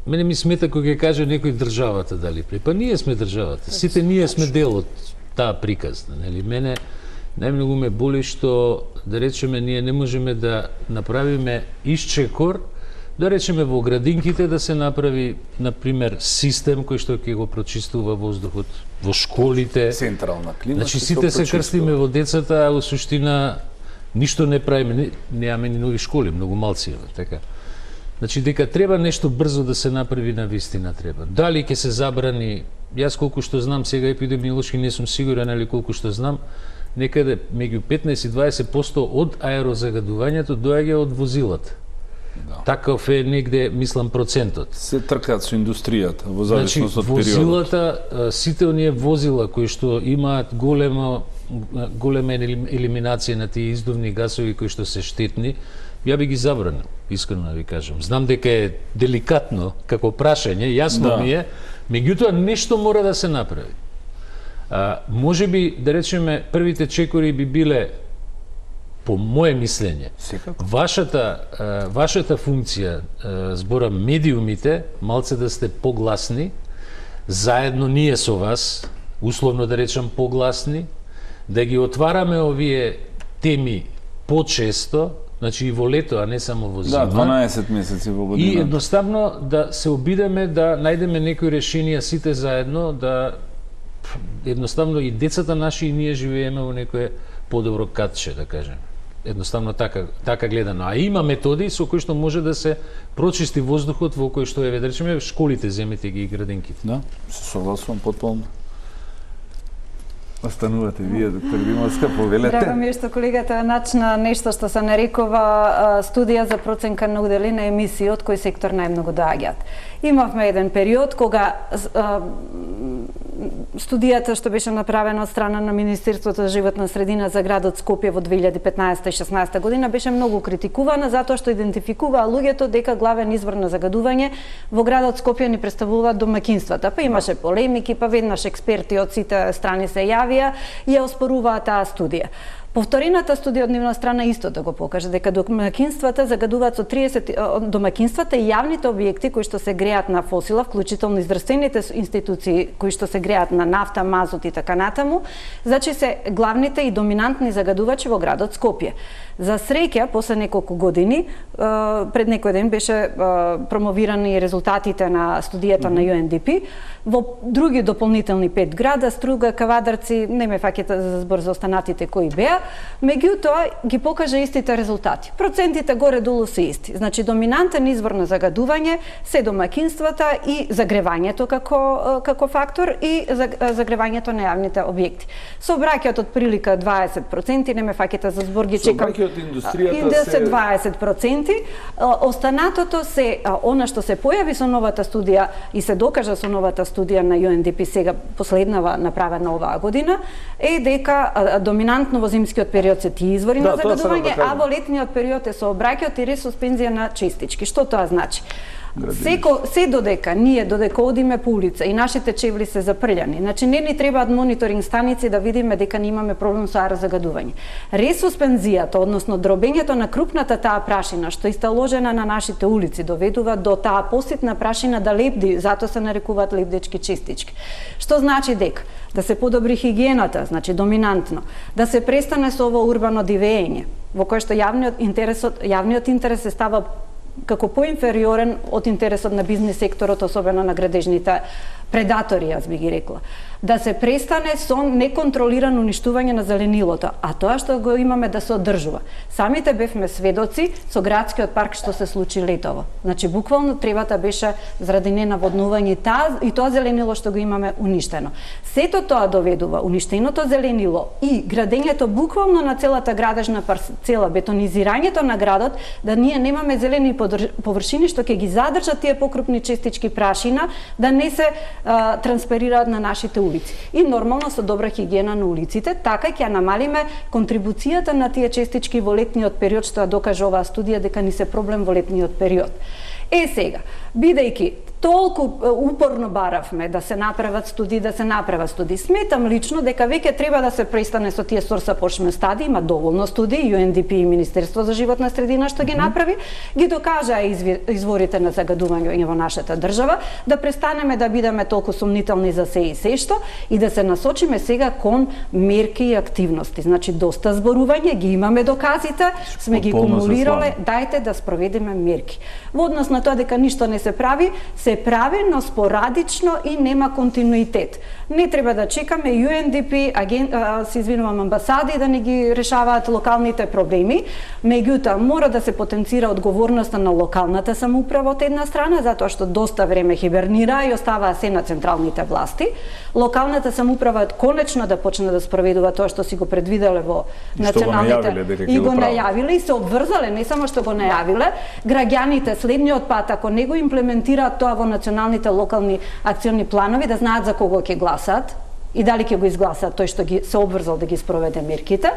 мене ми смета кога ќе каже некој државата дали прави. Па ние сме државата. Сите ние сме дел од таа приказна, нели? Мене најмногу ме боли што, да речеме, ние не можеме да направиме исчекор, да речеме во градинките да се направи, например, систем кој што ќе го прочистува воздухот во школите. Централна клима. Значи сите се крстиме во децата, а во суштина ништо не правиме, немаме ни нови школи, многу малци има, така. Значи дека треба нешто брзо да се направи, на вистина треба. Дали ќе се забрани, јас колку што знам сега епидемиолошки не сум сигурен, али колку што знам, некаде меѓу 15 и 20% од аерозагадувањето доаѓа од возилата. Да. Таков е негде, мислам, процентот. Се тркаат со индустријата во Значи, зависност од периодот. возилата, сите оние возила кои што имаат голема елиминација на тие издувни гасови кои што се штетни, ја би ги забранил, искрено да ви кажам. Знам дека е деликатно како прашање, јасно ми е, меѓутоа нешто мора да се направи. Може би, да речеме, првите чекори би биле, по моje мислење, вашата функција, зборам медиумите, малце да сте погласни, заедно ние со вас, условно да речам погласни, да ги отвараме овие теми почесто, значи и во лето, а не само во зима. Да, 12 месеци во година. И едноставно да се обидеме да најдеме некои решенија сите заедно, да едноставно и децата наши и ние живееме во некое подобро катче, да кажем. Едноставно така гледано. А има методи со кои што може да се прочисти воздухот во кој што е, да речеме, школите, земете ги и градинките. Да, се согласувам потполно. Останувате вие, доктор Димовска, повелете. Драго ми е што колегата начна нешто што се нарекува студија за проценка на удели на емисии од кој сектор најмногу доаѓаат. Имавме еден период кога студијата што беше направена од страна на Министерството за животна средина за градот Скопје во 2015-16 година беше многу критикувана затоа што идентификуваа луѓето дека главен извор на загадување во градот Скопје ни представуваат домаќинствата. Па имаше полемики, па веднаш експерти од сите страни се јавија и ја оспоруваа таа студија. Повторената студија од нивна страна исто да го покаже дека домаќинствата загадуваат со 30 домаќинствата и јавните објекти кои што се греат на фосила, вклучително здравствените институции кои што се греат на нафта, мазот и така натаму, значи се главните и доминантни загадувачи во градот Скопје. За среќа, после неколку години, пред некој ден беше промовирани резултатите на студијата на UNDP, во други дополнителни 5 града, Струга, Кавадарци, не ме фаќате за збор за останатите кои беа, меѓутоа ги покажа истите резултати. Процентите горе-долу се исти. Значи, доминантен извор на загадување се домаќинствата и загревањето како фактор и загревањето на јавните објекти. Сообраќајот од прилика 20%, не ме фаќате за збор, ги чекам. Сообраќајот индустријата се 20%. Останатото се она што се појави со новата студија и се докажа со новата студија на UNDP сега последнава направена оваа година е дека доминантно во зимскиот период се тие извори на загадување, а во летниот период е сообраќајот и ресуспензија на честички. Што тоа значи? Се додека одиме по улица и нашите чевли се запрљани, значи не ни требаат мониторинг станици да видиме дека не имаме проблем со аерозагадување. Ресуспензијата, односно дробењето на крупната таа прашина што исталожена на нашите улици доведува до таа поситна прашина да лебди, затоа се нарекуваат лебдечки честички. Што значи дека да се подобри хигиената, значи доминантно, да се престане со ово урбано дивење, во кое што јавниот интерес се става како поинфериорен од интересот на бизнес секторот, особено на градежните предатори, јас би ги рекла. Да се престане со неконтролирано уништување на зеленилото, а тоа што го имаме да се одржува. Самите бевме сведоци со градскиот парк што се случи летово. Значи буквално требата беше заради ненаводнување и тоа зеленило што го имаме уништено. Сето тоа доведува уништеното зеленило и градењето буквално на целата градежна парцела, бетонизирањето на градот, да ние немаме зелени површини што ќе ги задржат тие покрупни честички прашина да не се трансферираат на нашите улици. И нормално со добра хигиена на улиците, така ќе намалиме контрибуцијата на тие честички во летниот период, што ја докаже оваа студија дека ни се проблем во летниот период. Сега, бидејќи толку упорно баравме да се направат студии, сметам лично дека веќе треба да се престане со тие source apportionment стадии, има доволно студии, UNDP и Министерство за животна средина што ги направи, ги докажа изворите на загадување во нашата држава, да престанеме да бидеме толку сумнителни за се и се што и да се насочиме сега кон мерки и активности. Значи доста зборување, ги имаме доказите, сме ги кумулирале, дајте да спроведеме мерки. Во однос на тоа дека ништо не се прави, се прави, но спорадично и нема континуитет. Не треба да чекаме UNDP, се извинувам, амбасади да ни ги решаваат локалните проблеми, меѓутоа мора да се потенцира одговорноста на локалната самоуправа од една страна, затоа што доста време хибернира и оставаа се на централните власти. Локалната самоуправа конечно да почне да спроведува тоа што си го предвиделе во националните и го најавиле и се обврзале, не само што го најавиле, граѓаните следниот пат ако не го имплементираат тоа во националните локални акциони планови, да знаат за кого ќе гласаат и дали ќе го изгласаат тој што се обврзал да ги спроведе мерките.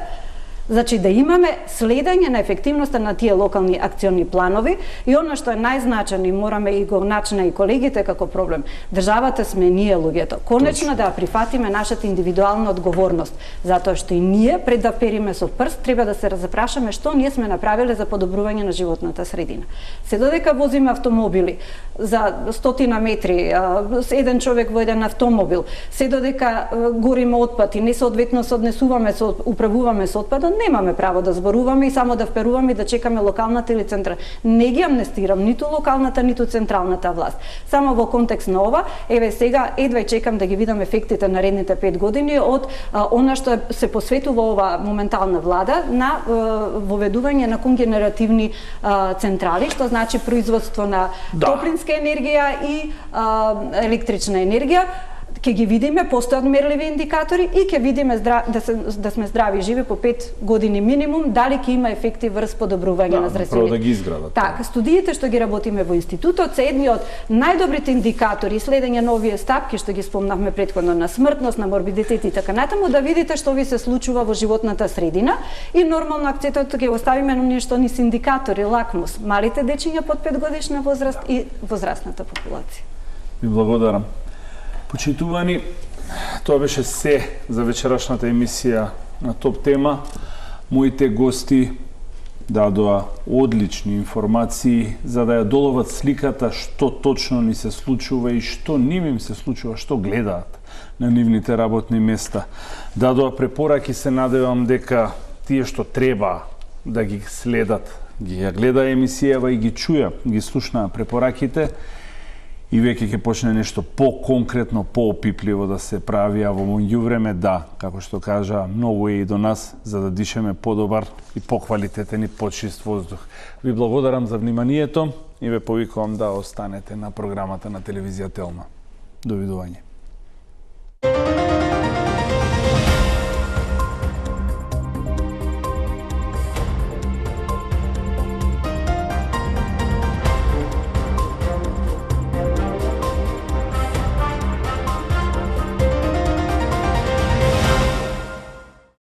Значи да имаме следење на ефективноста на тие локални акциони планови и она што е најзначајно и мораме и го начина и колегите како проблем. Државата сме ние луѓето. Конечно да прифатиме нашата индивидуална одговорност, затоа што и ние пред да периме со прст треба да се запрашаме што ние сме направиле за подобрување на животната средина. Се додека возиме автомобили за 100 метри, еден човек во еден автомобил, се додека гориме отпад и несоодветно се однесуваме управуваме со отпадот, немаме право да зборуваме и само да вперуваме и да чекаме локалната или централната. Не ги амнестирам ниту локалната, ниту централната власт. Само во контекст на ова, еве сега едва чекам да ги видам ефектите наредните 5 години од она што се посветува ова моментална влада на воведување на конгенеративни централи, што значи производство на топлинска енергија и електрична енергија. Ќе ги видиме, постојат мерливи индикатори и ќе видиме да сме здрави и живи по 5 години минимум, дали ќе има ефекти врз подобрување на здравствените. Право да ги изградат. Така, студиите што ги работиме во институтот се едни од најдобрите индикатори и следење на овие стапки што ги спомнавме претходно на смртност, на морбидитет и така натаму, да видите што ви се случува во животната средина и нормално акцентот ќе оставиме на нешто низ индикатори, лакмус, малите дечиња под 5 годишна возраст и возрастната популација. Ви благодарам. Почитувани, тоа беше се за вечерашната емисија на Топ тема. Моите гости дадоа одлични информации за да ја доловат сликата што точно ни се случува и што нивим се случува, што гледаат на нивните работни места. Дадоа препораки, се надевам дека тие што треба да ги следат, ги ја гледа емисијава и ги чуја, ги слушнаа препораките, и веќе ќе почне нешто по-конкретно, по-опипливо да се прави, а во меѓувреме да, како што кажа, многу е и до нас за да дишеме подобар и поквалитетен и почист воздух. Ви благодарам за вниманието и ве повикувам да останете на програмата на телевизија Телма. Довидување.